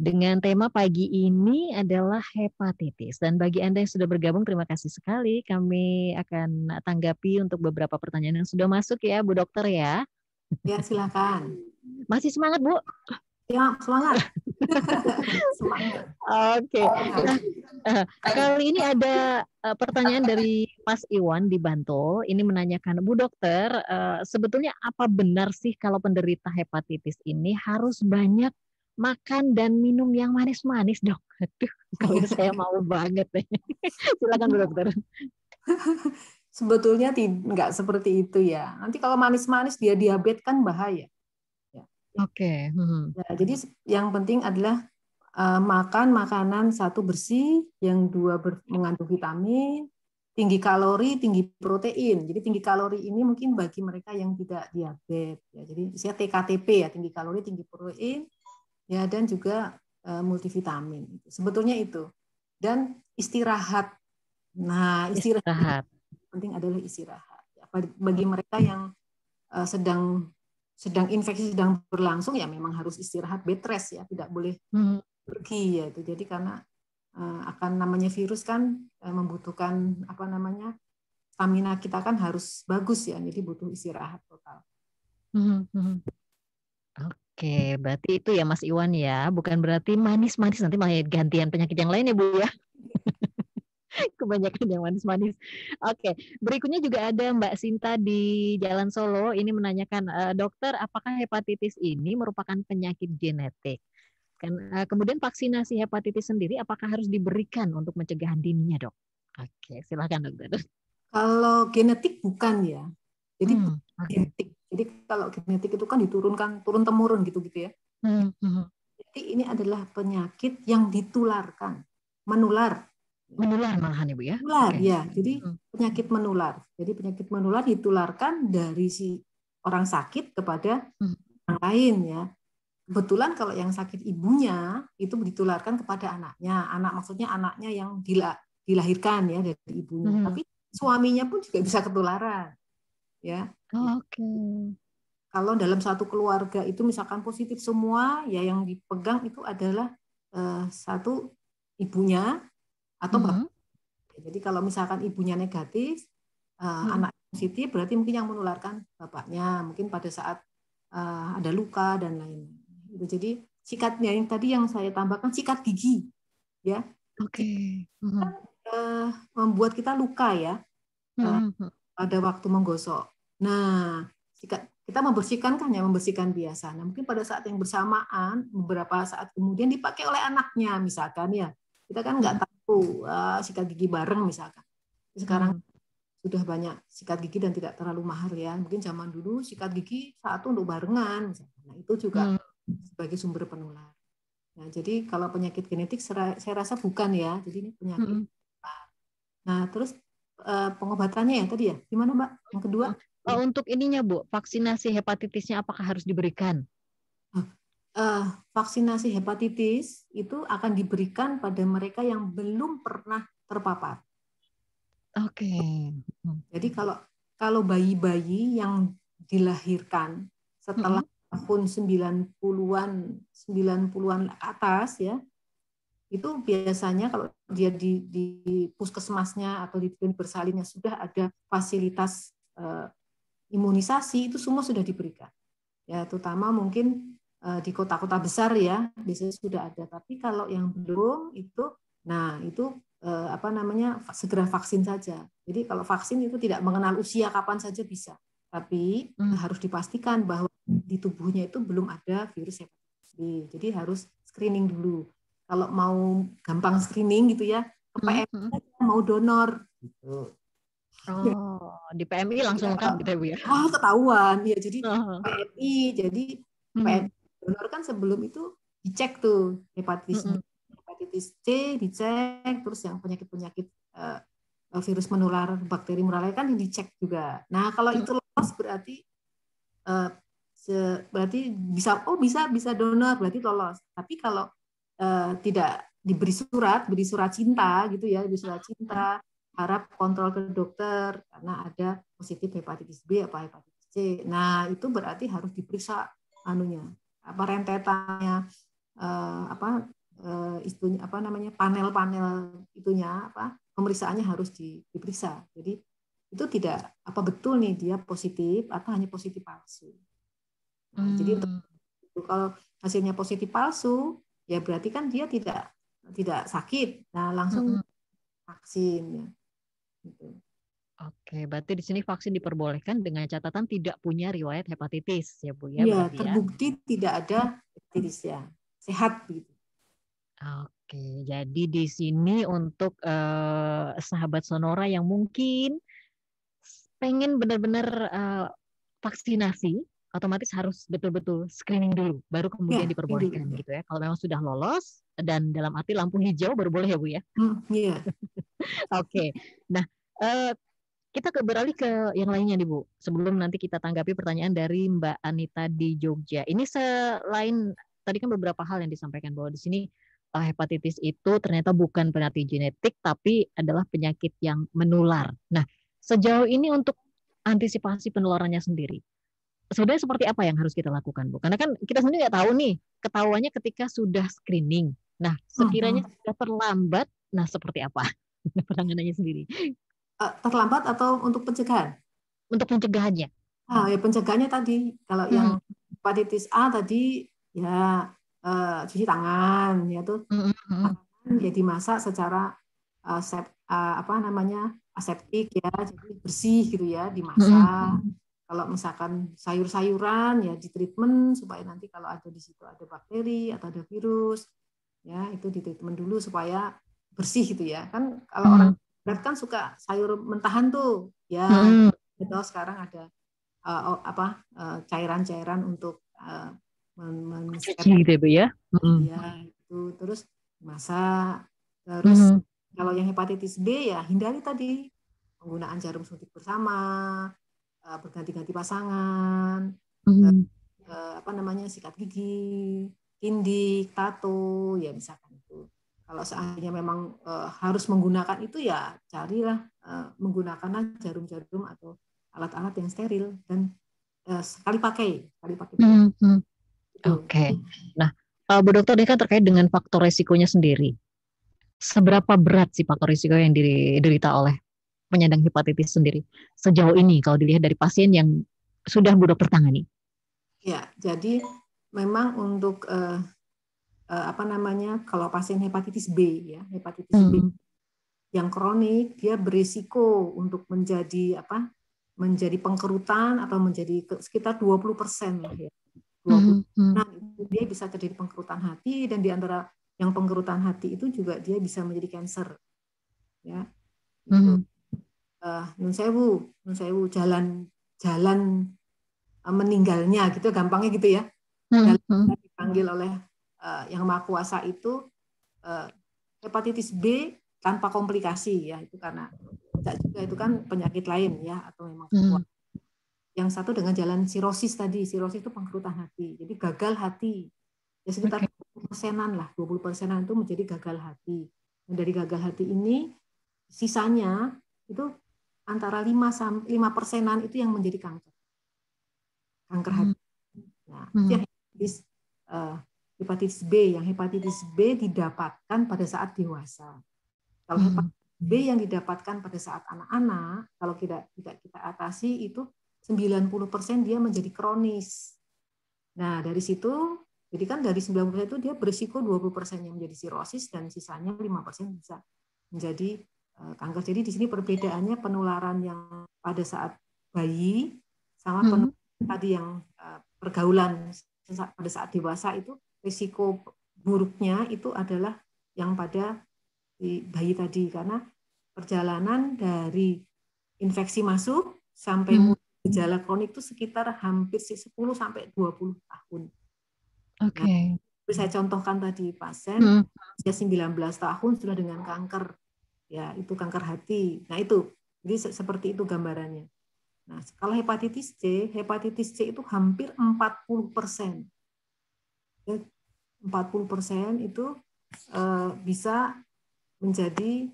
Dengan tema pagi ini adalah hepatitis. Dan bagi Anda yang sudah bergabung, terima kasih sekali. Kami akan tanggapi untuk beberapa pertanyaan yang sudah masuk ya, Bu Dokter ya. Ya, silakan. Masih semangat, Bu? Ya, semangat. Semangat. Oke. Nah, kali ini ada pertanyaan dari Mas Iwan di Bantul. Ini menanyakan, Bu Dokter, sebetulnya apa benar sih kalau penderita hepatitis ini harus banyak makan dan minum yang manis-manis, Dok? Aduh, kalau saya mau banget. Silakan Bu Dokter. Sebetulnya nggak seperti itu ya. Nanti kalau manis-manis dia diabetes kan bahaya. Oke. Nah, jadi yang penting adalah makan makanan satu bersih, yang dua mengandung vitamin, tinggi kalori, tinggi protein. Jadi tinggi kalori ini mungkin bagi mereka yang tidak diabetes. Ya, jadi saya TKTP ya, tinggi kalori, tinggi protein, ya dan juga multivitamin. Sebetulnya itu. Dan istirahat. Nah, istirahat. Penting adalah istirahat. Bagi mereka yang sedang infeksi sedang berlangsung ya memang harus istirahat, bed rest ya, tidak boleh pergi ya itu. Jadi karena akan namanya virus kan membutuhkan apa namanya stamina kita kan harus bagus ya, jadi butuh istirahat total. Oke, berarti itu ya Mas Iwan ya, bukan berarti manis-manis nanti malah gantian penyakit yang lain ya Bu ya. Kebanyakan yang manis-manis. Oke, berikutnya juga ada Mbak Sinta di Jalan Solo. Ini menanyakan, dokter, apakah hepatitis ini merupakan penyakit genetik? Kemudian vaksinasi hepatitis sendiri, apakah harus diberikan untuk pencegahan dininya, Dok? Oke, silakan dokter. Kalau genetik bukan ya. Jadi genetik. Jadi kalau genetik itu kan diturunkan turun temurun gitu ya. Jadi ini adalah penyakit yang ditularkan, menular. Menular malahan Ibu ya? Menular, Oke. ya. Jadi penyakit menular. Jadi penyakit menular ditularkan dari si orang sakit kepada orang lain ya. Kebetulan kalau yang sakit ibunya itu ditularkan kepada anaknya. Anak maksudnya anaknya yang dilahirkan ya dari ibunya. Tapi suaminya pun juga bisa ketularan. Ya. Oke. Kalau dalam satu keluarga itu misalkan positif semua, ya yang dipegang itu adalah satu ibunya atau bapak. Jadi kalau misalkan ibunya negatif, anak positif berarti mungkin yang menularkan bapaknya, mungkin pada saat ada luka dan lain-lain. Jadi sikatnya yang tadi yang saya tambahkan sikat gigi, ya. Oke. Membuat kita luka ya pada waktu menggosok. Nah, kita membersihkan kan ya, membersihkan biasa. Nah, mungkin pada saat yang bersamaan, beberapa saat kemudian dipakai oleh anaknya, misalkan ya. Kita kan nggak tahu sikat gigi bareng misalkan. Sekarang sudah banyak sikat gigi dan tidak terlalu mahal ya. Mungkin zaman dulu sikat gigi satu untuk barengan. Misalkan. Nah, itu juga sebagai sumber penular. Nah, jadi kalau penyakit genetik saya rasa bukan ya. Jadi ini penyakit. Nah, terus pengobatannya ya tadi ya. Gimana Mbak? Yang kedua? Untuk ininya Bu, vaksinasi hepatitisnya apakah harus diberikan? Vaksinasi hepatitis itu akan diberikan pada mereka yang belum pernah terpapar. Oke. Jadi kalau bayi-bayi yang dilahirkan setelah tahun 90-an atas ya, itu biasanya kalau dia di puskesmasnya atau di klinik bersalinnya sudah ada fasilitas imunisasi, itu semua sudah diberikan. Ya, terutama mungkin di kota-kota besar ya, biasanya sudah ada. Tapi kalau yang belum itu, nah itu segera vaksin saja. Jadi kalau vaksin itu tidak mengenal usia, kapan saja bisa. Tapi harus dipastikan bahwa di tubuhnya itu belum ada virus hepatitis B. Jadi harus screening dulu. Kalau mau gampang screening gitu ya, ke PMI mau donor gitu. Oh, di PMI langsung lengkap gitu ya Bu ya? Ketahuan. Ya, jadi PMI, jadi PMI donor kan sebelum itu dicek tuh hepatitis B, hepatitis C dicek, terus yang penyakit-penyakit virus menular, bakteri menular kan dicek juga. Nah, kalau itu lolos berarti bisa donor, berarti lolos. Tapi kalau tidak beri surat cinta gitu ya, beri surat cinta, harap kontrol ke dokter karena ada positif hepatitis B atau hepatitis C. Nah, itu berarti harus diperiksa rentetannya, panel-panel itunya pemeriksaannya harus diperiksa. Jadi itu tidak betul nih dia positif atau hanya positif palsu. Nah, jadi kalau hasilnya positif palsu, ya berarti kan dia tidak sakit. Nah, langsung vaksin ya. Gitu. Oke, berarti di sini vaksin diperbolehkan dengan catatan tidak punya riwayat hepatitis ya Bu ya? Iya, Ya? terbukti tidak ada hepatitis ya. Sehat gitu. Oke, jadi di sini untuk sahabat Sonora yang mungkin pengen benar-benar vaksinasi, otomatis harus betul-betul screening dulu, baru kemudian diperbolehkan gitu ya. Kalau memang sudah lolos dan dalam arti lampu hijau baru boleh ya Bu ya? Iya. Oke, nah kita beralih ke yang lainnya nih Bu. Sebelum nanti kita tanggapi pertanyaan dari Mbak Anita di Jogja. Ini selain tadi kan beberapa hal yang disampaikan bahwa di sini hepatitis itu ternyata bukan penyakit genetik tapi adalah penyakit yang menular. Nah, sejauh ini untuk antisipasi penularannya sendiri, sebenarnya seperti apa yang harus kita lakukan Bu? Karena kan kita sendiri nggak tahu nih, ketahuannya ketika sudah screening. Nah, sekiranya sudah terlambat, nah seperti apa penanganannya sendiri? Terlambat atau untuk pencegahan? Untuk pencegahannya. Ya pencegahannya tadi kalau yang hepatitis A tadi ya cuci tangan ya tuh ya dimasak secara aseptik ya, jadi bersih gitu ya, dimasak. Kalau misalkan sayur-sayuran ya di treatment supaya nanti kalau ada di situ ada bakteri atau ada virus ya itu di treatment dulu supaya bersih gitu ya. Kan kalau orang berat kan suka sayur mentahan tuh ya. Betul, sekarang ada cairan-cairan untuk mencuci gitu ya Bu ya. Ya itu terus masak, terus kalau yang hepatitis B ya hindari tadi penggunaan jarum suntik bersama, berganti-ganti pasangan, sikat gigi, indik, tato, ya misalkan itu. Kalau seandainya memang harus menggunakan itu ya carilah menggunakanlah jarum-jarum atau alat-alat yang steril dan sekali pakai. Oke. Nah, Bu Dokter, ini kan terkait dengan faktor resikonya sendiri. Seberapa berat sih faktor risiko yang diderita oleh penyandang hepatitis sendiri sejauh ini kalau dilihat dari pasien yang sudah Bu Dokter tangani? Ya, jadi memang untuk kalau pasien hepatitis B ya, hepatitis B yang kronik dia berisiko untuk menjadi pengkerutan atau menjadi sekitar 20% lah ya. 20%. Dia bisa terjadi pengkerutan hati dan di antara yang pengkerutan hati itu juga dia bisa menjadi kanker. Ya. Gitu. Nun sewu jalan meninggalnya gitu gampangnya gitu ya. Jalan dipanggil oleh yang Maha Kuasa itu hepatitis B tanpa komplikasi ya, itu karena tidak juga itu kan penyakit lain ya atau memang yang satu dengan jalan sirosis tadi. Sirosis itu pengkerutan hati. Jadi gagal hati. Ya sekitar 20%-an lah, 20%-an itu menjadi gagal hati. Dan dari gagal hati ini sisanya itu antara 5%-an itu yang menjadi kanker. Kanker hati. Nah, itu yang hepatitis B. Yang hepatitis B didapatkan pada saat dewasa. Kalau hepatitis B yang didapatkan pada saat anak-anak, kalau tidak kita atasi itu 90% dia menjadi kronis. Nah, dari situ, jadi kan dari 90% itu dia berisiko 20% yang menjadi sirosis dan sisanya 5% bisa menjadi kanker. Jadi di sini perbedaannya penularan yang pada saat bayi sama penularan tadi yang pergaulan pada saat dewasa itu risiko buruknya itu adalah yang pada di bayi tadi karena perjalanan dari infeksi masuk sampai gejala kronik itu sekitar hampir 10 sampai 20 tahun. Oke. Okay. Nah, saya contohkan tadi pasien usia 19 tahun sudah dengan kanker. Ya, itu kanker hati. Nah, itu. Jadi seperti itu gambarannya. Nah, kalau hepatitis C itu hampir 40%. 40% itu bisa menjadi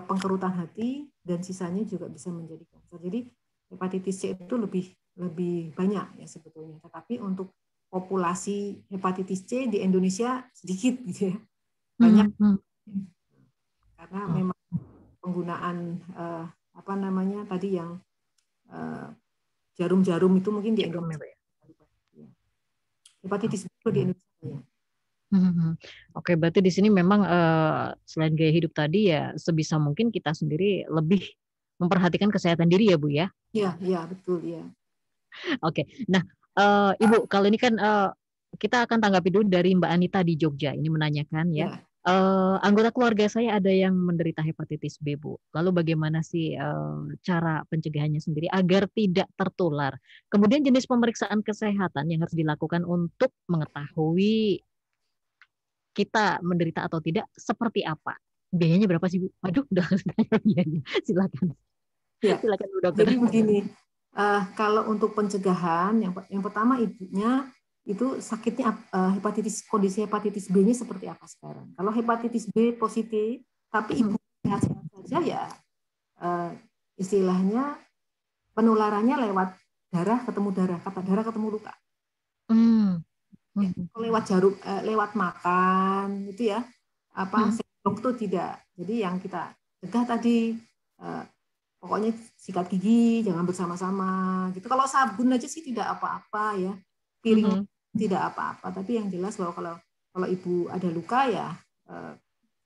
pengkerutan hati dan sisanya juga bisa menjadi kanker. Jadi hepatitis C itu lebih banyak ya sebetulnya. Tetapi untuk populasi hepatitis C di Indonesia sedikit gitu ya. Banyak. Karena memang penggunaan tadi yang jarum-jarum itu mungkin di Indonesia. Hepatitis B di Indonesia. Oke, berarti di sini memang selain gaya hidup tadi ya sebisa mungkin kita sendiri lebih memperhatikan kesehatan diri ya Bu ya? Iya betul ya. Oke, nah Ibu kali ini kan kita akan tanggapi dulu dari Mbak Anita di Jogja ini menanyakan ya. Anggota keluarga saya ada yang menderita hepatitis B Bu. Lalu bagaimana sih cara pencegahannya sendiri agar tidak tertular? Kemudian jenis pemeriksaan kesehatan yang harus dilakukan untuk mengetahui kita menderita atau tidak seperti apa? Biayanya berapa sih Bu? Aduh, udah biayanya. Silakan. Ya. Silakan Bu Dokter. Jadi begini, kalau untuk pencegahan, yang pertama ibunya itu sakitnya kondisi hepatitis B-nya seperti apa sekarang? Kalau hepatitis B positif, tapi ibu sehat-sehat saja ya istilahnya penularannya lewat darah ketemu darah, kata darah ketemu luka. Ya, lewat jarum, lewat makan, itu ya, sendok itu tidak. Jadi yang kita cegah tadi, pokoknya sikat gigi, jangan bersama-sama. Gitu. Kalau sabun aja sih tidak apa-apa ya, piring tidak apa-apa. Tapi yang jelas bahwa kalau ibu ada luka ya,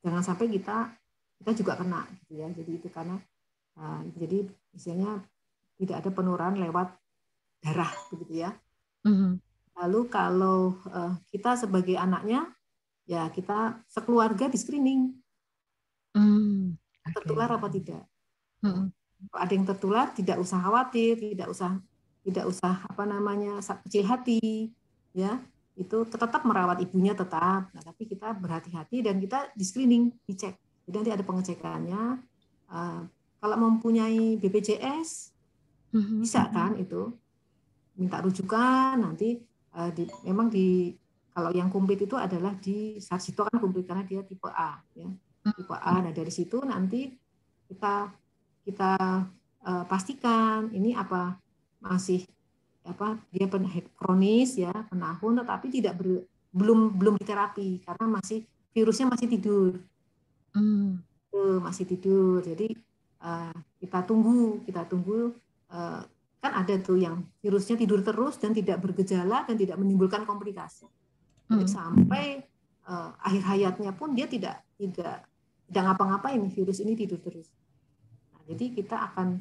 jangan sampai kita juga kena, gitu ya. Jadi itu karena, jadi misalnya tidak ada penularan lewat darah, begitu ya. Lalu kalau kita sebagai anaknya, ya kita sekeluarga di screening. Tertular apa tidak. Kalau ada yang tertular, tidak usah khawatir, tidak usah kecil hati. Ya, itu tetap merawat ibunya tetap. Nah, tapi kita berhati-hati dan kita di screening, dicek. Jadi nanti ada pengecekannya. Kalau mempunyai BPJS bisa kan itu minta rujukan nanti memang kalau yang komplit itu adalah di Sarjito kan komplit karena dia tipe A ya. Tipe A. Nah dari situ nanti kita pastikan ini apa masih dia kronis ya, penahun tetapi belum diterapi karena virusnya masih tidur. Masih tidur. Jadi kita tunggu kan ada tuh yang virusnya tidur terus dan tidak bergejala dan tidak menimbulkan komplikasi. Jadi sampai akhir hayatnya pun dia tidak ngapa-ngapain, virus ini tidur terus. Nah, jadi kita akan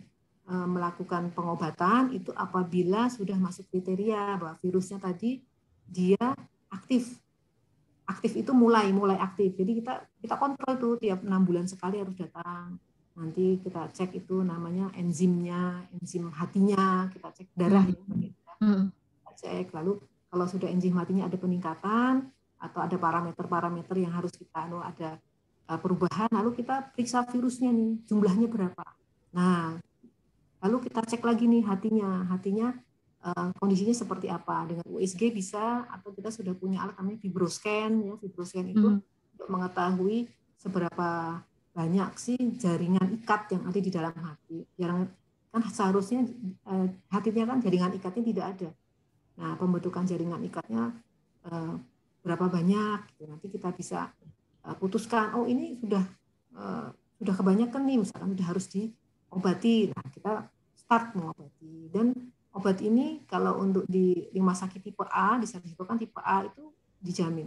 melakukan pengobatan itu apabila sudah masuk kriteria bahwa virusnya tadi dia aktif itu mulai aktif. Jadi kita kontrol tuh tiap 6 bulan sekali harus datang. Nanti kita cek itu namanya enzimnya, enzim hatinya, kita cek darah kita cek. Lalu kalau sudah enzim hatinya ada peningkatan atau ada parameter-parameter yang harus kita ada perubahan, lalu kita periksa virusnya nih, jumlahnya berapa. Nah, lalu kita cek lagi nih hatinya kondisinya seperti apa. Dengan USG bisa, atau kita sudah punya alat namanya fibroscan ya. Fibroscan itu untuk mengetahui seberapa banyak sih jaringan ikat yang ada di dalam hati. Kan seharusnya hatinya kan jaringan ikatnya tidak ada. Nah, pembentukan jaringan ikatnya berapa banyak gitu. Nanti kita bisa putuskan, oh ini sudah kebanyakan nih, misalkan sudah harus diobati. Nah, kita start mengobati. Dan obat ini kalau untuk di rumah sakit tipe A, di Sarjito kan tipe A itu dijamin.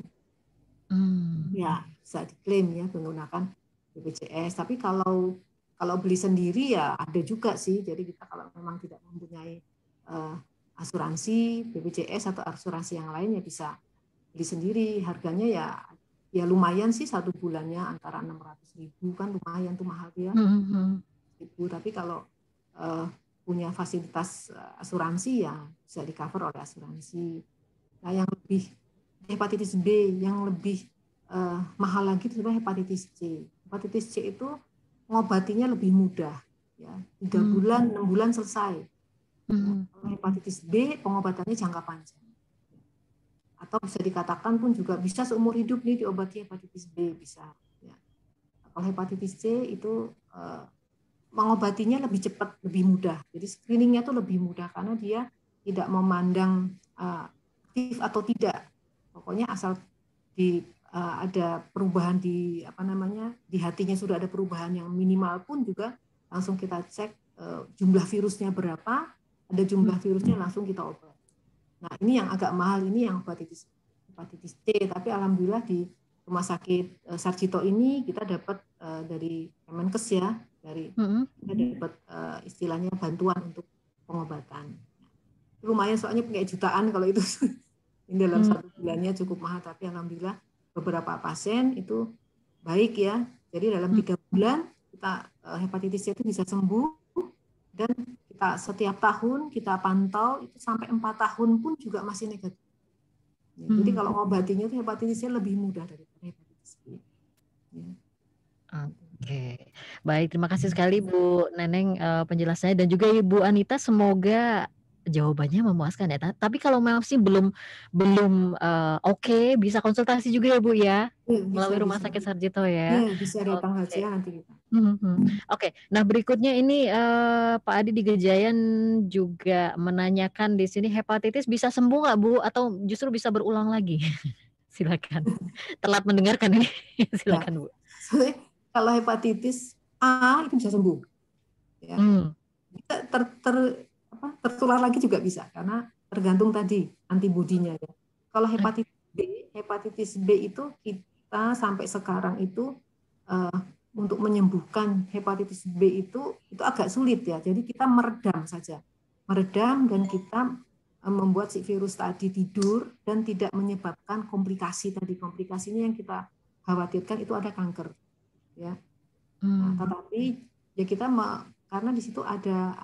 Ya, bisa diklaim ya menggunakan BPJS. Tapi kalau beli sendiri ya ada juga sih. Jadi kita kalau memang tidak mempunyai asuransi BPJS atau asuransi yang lain ya bisa beli sendiri. Harganya ya lumayan sih, 1 bulannya antara 600.000 kan lumayan tuh mahal ya. Tapi kalau punya fasilitas asuransi ya bisa di cover oleh asuransi. Nah yang lebih hepatitis B yang lebih mahal lagi itu sebenarnya hepatitis C. Hepatitis C itu pengobatinya lebih mudah ya, 3 bulan 6 bulan selesai. Kalau hepatitis B pengobatannya jangka panjang. Atau bisa dikatakan pun juga bisa seumur hidup nih diobati hepatitis B bisa. Ya. Kalau hepatitis C itu mengobatinya lebih cepat, lebih mudah. Jadi screeningnya tuh lebih mudah karena dia tidak memandang aktif atau tidak. Pokoknya asal ada perubahan di hatinya sudah ada perubahan yang minimal pun juga langsung kita cek jumlah virusnya berapa, ada jumlah virusnya langsung kita obat. Nah ini yang agak mahal, ini yang hepatitis C, tapi alhamdulillah di rumah sakit Sarjito ini kita dapat dari Kemenkes ya, kita dapat istilahnya bantuan untuk pengobatan. Lumayan soalnya pakai jutaan kalau itu dalam 1 bulannya cukup mahal, tapi alhamdulillah beberapa pasien itu baik ya. Jadi dalam 3 bulan kita hepatitis C itu bisa sembuh, dan kita setiap tahun kita pantau itu sampai 4 tahun pun juga masih negatif. Jadi kalau ngobatinya itu hepatitis C lebih mudah daripada hepatitis B. Ya. Oke, baik, terima kasih sekali Bu Neneng penjelasannya, dan juga Ibu Anita, semoga jawabannya memuaskan ya. Tapi kalau masih belum oke, bisa konsultasi juga ya Bu ya, melalui Rumah Sakit Sarjito ya. Iya, bisa datang saja nanti kita. Oke, nah berikutnya ini Pak Adi di Gejayan juga menanyakan di sini, hepatitis bisa sembuh nggak Bu, atau justru bisa berulang lagi? Silakan. Telat mendengarkan ini. Silakan Bu. Kalau hepatitis A itu bisa sembuh. Ya. Bisa tertular lagi juga bisa, karena tergantung tadi antibodinya ya. Kalau hepatitis B itu kita sampai sekarang itu untuk menyembuhkan hepatitis B itu agak sulit ya. Jadi kita meredam saja. Meredam dan kita membuat si virus tadi tidur dan tidak menyebabkan komplikasi tadi. Komplikasinya yang kita khawatirkan itu ada kanker. Ya. Nah, tetapi ya kita karena di situ ada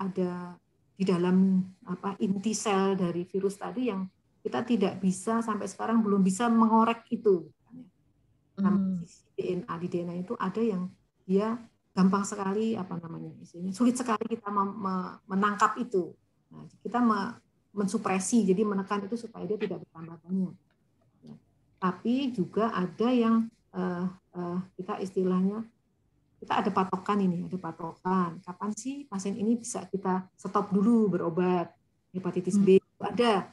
di dalam inti sel dari virus tadi yang kita tidak bisa sampai sekarang belum bisa mengorek itu. Nah, di DNA itu ada yang dia gampang sekali istilahnya sulit sekali kita menangkap itu. Nah, kita mensupresi, jadi menekan itu supaya dia tidak bertambah banyak. Ya. Tapi juga ada yang kita istilahnya kita ada patokan kapan sih pasien ini bisa kita stop dulu berobat hepatitis B. Ada,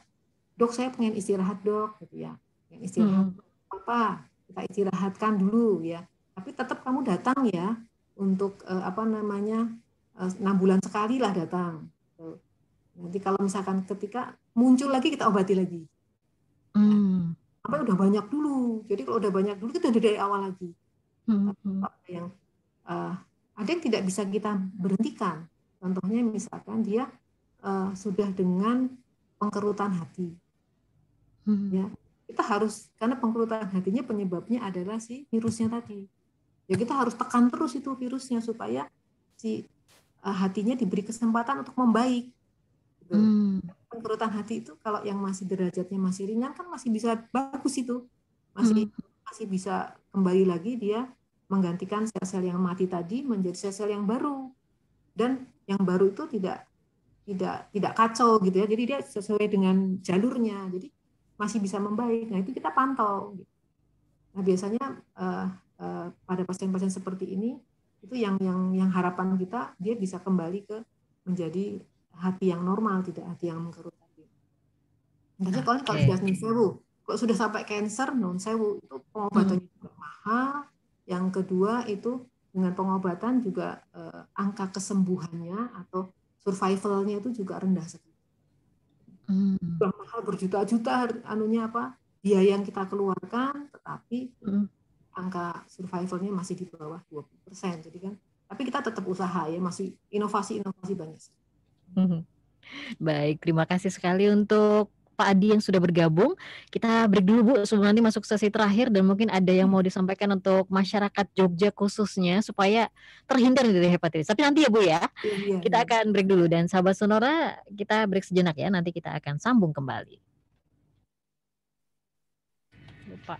dok saya pengen istirahat dok, gitu ya, pengen istirahat apa, kita istirahatkan dulu ya, tapi tetap kamu datang ya untuk 6 bulan sekali lah datang. Nanti kalau misalkan ketika muncul lagi kita obati lagi. Sampai udah banyak dulu. Jadi kalau udah banyak dulu kita dari awal lagi. Ada yang tidak bisa kita berhentikan. Contohnya misalkan dia sudah dengan pengkerutan hati. Ya, kita harus, karena pengkerutan hatinya penyebabnya adalah si virusnya tadi. Ya kita harus tekan terus itu virusnya supaya si hatinya diberi kesempatan untuk membaik. Gitu. Pengkerutan hati itu kalau yang masih derajatnya masih ringan kan masih bisa bagus itu, masih bisa kembali lagi dia menggantikan sel-sel yang mati tadi menjadi sel-sel yang baru, dan yang baru itu tidak kacau gitu ya, jadi dia sesuai dengan jalurnya, jadi masih bisa membaik. Nah itu kita pantau. Nah biasanya pada pasien-pasien seperti ini itu yang harapan kita dia bisa kembali ke menjadi hati yang normal, tidak hati yang mengkerut tadi. Biasanya kalau sudah non sewu, kalau sudah sampai cancer non sewu itu pengobatannya juga mahal. Yang kedua itu dengan pengobatan juga angka kesembuhannya atau survivalnya itu juga rendah sekali. Mahal berjuta-juta biaya yang kita keluarkan, tetapi angka survivalnya masih di bawah 20%. Jadi kan, tapi kita tetap usaha ya, masih inovasi banyak. Baik, terima kasih sekali untuk Pak Adi yang sudah bergabung. Kita break dulu Bu, sebelum nanti masuk sesi terakhir, dan mungkin ada yang mau disampaikan untuk masyarakat Jogja khususnya supaya terhindar dari hepatitis. Tapi nanti ya Bu ya, kita akan break dulu, dan sahabat Sonora kita break sejenak ya, nanti kita akan sambung kembali. Lupa.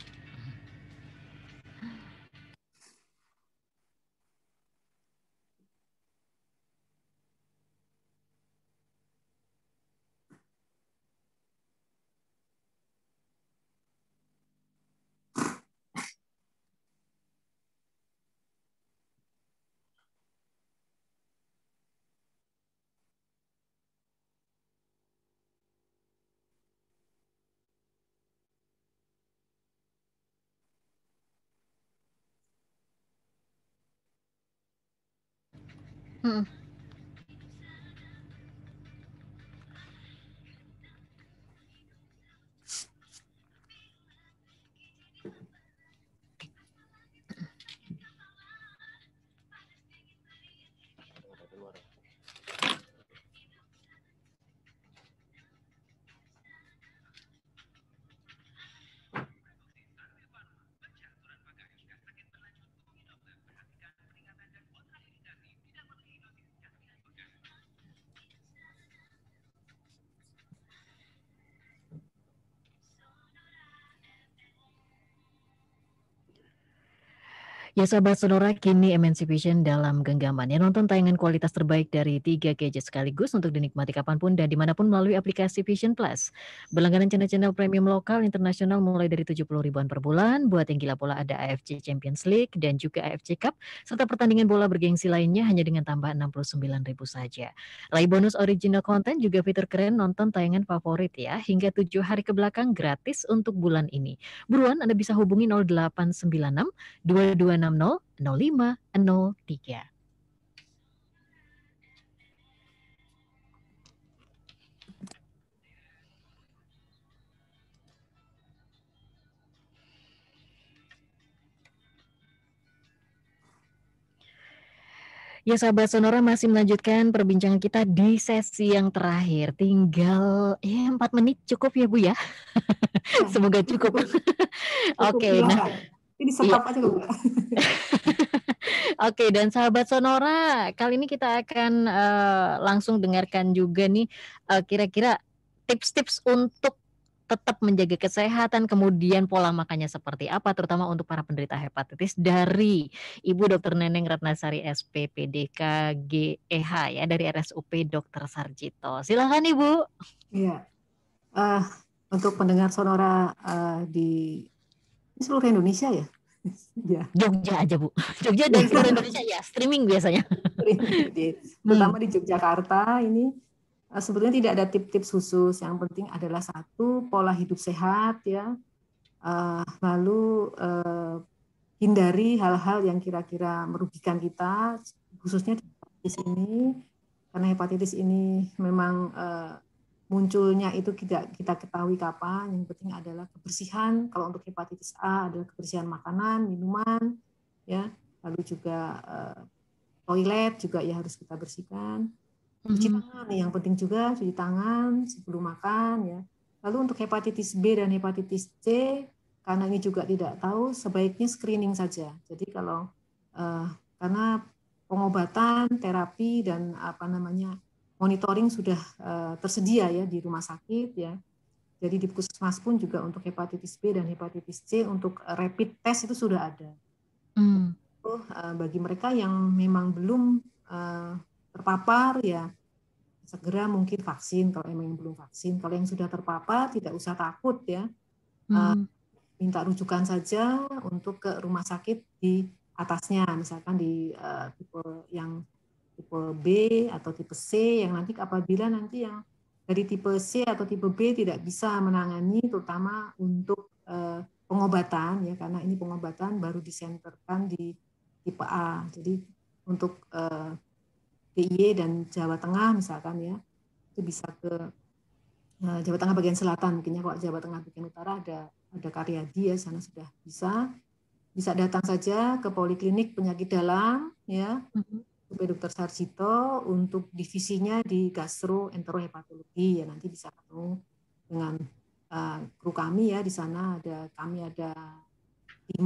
Ya sahabat Sonora, kini Emancipation dalam genggaman. Ya, nonton tayangan kualitas terbaik dari 3 gadget sekaligus untuk dinikmati kapanpun dan dimanapun melalui aplikasi Vision Plus. Berlangganan channel-channel premium lokal internasional mulai dari 70 ribuan per bulan. Buat yang gila bola ada AFC Champions League dan juga AFC Cup, serta pertandingan bola bergengsi lainnya hanya dengan tambah 69.000 saja. Raih bonus original content juga fitur keren nonton tayangan favorit ya, hingga 7 hari ke belakang gratis untuk bulan ini. Buruan Anda bisa hubungi 0896 2260 0503. Ya sahabat Sonora, masih melanjutkan perbincangan kita di sesi yang terakhir. Tinggal 4 menit cukup ya Bu ya? Semoga cukup. Oke, nah ini stop aja Bu. Oke, dan sahabat Sonora, kali ini kita akan langsung dengarkan juga nih kira-kira tips-tips untuk tetap menjaga kesehatan, kemudian pola makannya seperti apa, terutama untuk para penderita hepatitis dari Ibu Dr. Neneng Ratnasari SPPDK GEH ya dari RSUP Dr. Sarjito. Silakan Ibu. Iya. Untuk pendengar Sonora di seluruh Indonesia ya. Ya. Jogja aja Bu. Jogja dan seluruh Indonesia ya, streaming biasanya. Terutama di Yogyakarta ini sebetulnya tidak ada tips-tips khusus. Yang penting adalah satu, pola hidup sehat ya. Lalu hindari hal-hal yang kira-kira merugikan kita, khususnya di hepatitis ini, karena hepatitis ini memang munculnya itu tidak kita ketahui kapan. Yang penting adalah kebersihan. Kalau untuk hepatitis A adalah kebersihan makanan, minuman, ya. Lalu juga toilet juga ya harus kita bersihkan. Cuci tangan yang penting juga, cuci tangan sebelum makan ya. Lalu untuk hepatitis B dan hepatitis C, karena ini juga tidak tahu, sebaiknya screening saja. Jadi kalau karena pengobatan, terapi dan monitoring sudah tersedia ya di rumah sakit ya. Jadi di puskesmas pun juga untuk hepatitis B dan hepatitis C untuk rapid test itu sudah ada. Bagi mereka yang memang belum terpapar ya segera mungkin vaksin kalau memang belum vaksin. Kalau yang sudah terpapar tidak usah takut ya. Minta rujukan saja untuk ke rumah sakit di atasnya, misalkan di tipe B atau tipe C yang nanti apabila nanti yang dari tipe C atau tipe B tidak bisa menangani terutama untuk pengobatan ya karena ini pengobatan baru disenterkan di tipe A. Jadi untuk DIY dan Jawa Tengah misalkan ya itu bisa ke Jawa Tengah bagian selatan mungkinnya, kalau Jawa Tengah bagian utara ada Karyadi ya, sana sudah bisa datang saja ke Poliklinik Penyakit Dalam ya. Dr. Sarjito untuk divisinya di gastroenterohepatologi ya, nanti bisa ketemu dengan kru kami ya, di sana kami ada 5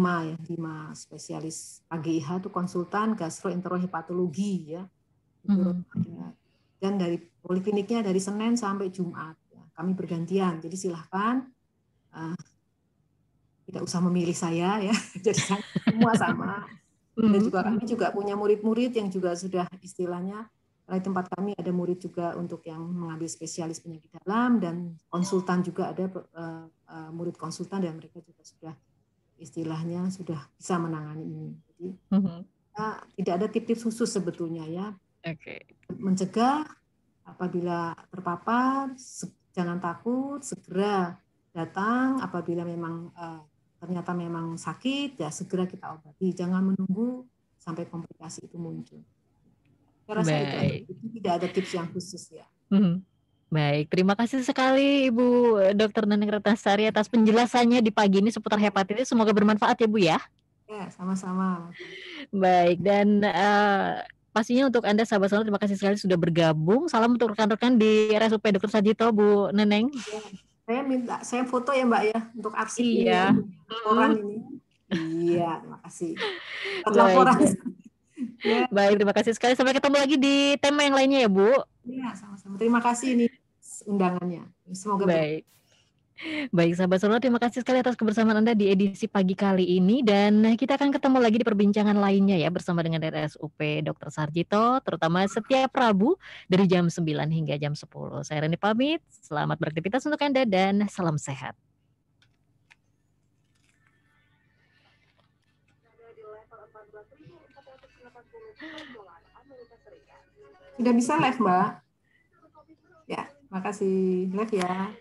spesialis AGIH itu konsultan gastroenterohepatologi ya. Dan dari polikliniknya dari Senin sampai Jumat ya. Kami bergantian, jadi silahkan tidak usah memilih saya ya, jadi semua sama. Dan juga kami juga punya murid-murid yang juga sudah istilahnya di tempat kami ada murid juga untuk yang mengambil spesialis penyakit dalam dan konsultan juga ada murid konsultan dan mereka juga sudah istilahnya sudah bisa menangani ini. Jadi tidak ada tips-tips khusus sebetulnya ya. Mencegah apabila terpapar jangan takut, segera datang apabila memang ternyata memang sakit, ya segera kita obati. Jangan menunggu sampai komplikasi itu muncul. Saya rasa itu tidak ada tips yang khusus ya. Baik, terima kasih sekali Ibu Dr. Neneng Ratnasari atas penjelasannya di pagi ini seputar hepatitis. Semoga bermanfaat ya Bu ya. Ya, sama-sama. Baik, dan pastinya untuk Anda sahabat Sonora, terima kasih sekali sudah bergabung. Salam untuk rekan-rekan di RSUP Dr. Sarjito, Bu Neneng. Ya. Saya foto ya Mbak ya untuk arsip ini ya, laporan ini. Iya, terima kasih. Laporan. Ya. Baik, terima kasih sekali. Sampai ketemu lagi di tema yang lainnya ya Bu. Iya, sama-sama. Terima kasih ini undangannya. Semoga baik. Baik, sahabat Sonora, terima kasih sekali atas kebersamaan Anda di edisi pagi kali ini dan kita akan ketemu lagi di perbincangan lainnya ya bersama dengan RSUP Dr. Sarjito, terutama setiap Rabu dari jam 9 hingga jam 10. Saya Reni pamit, selamat beraktivitas untuk Anda dan salam sehat. Sudah bisa live, Mbak? Ya, makasih. Live ya.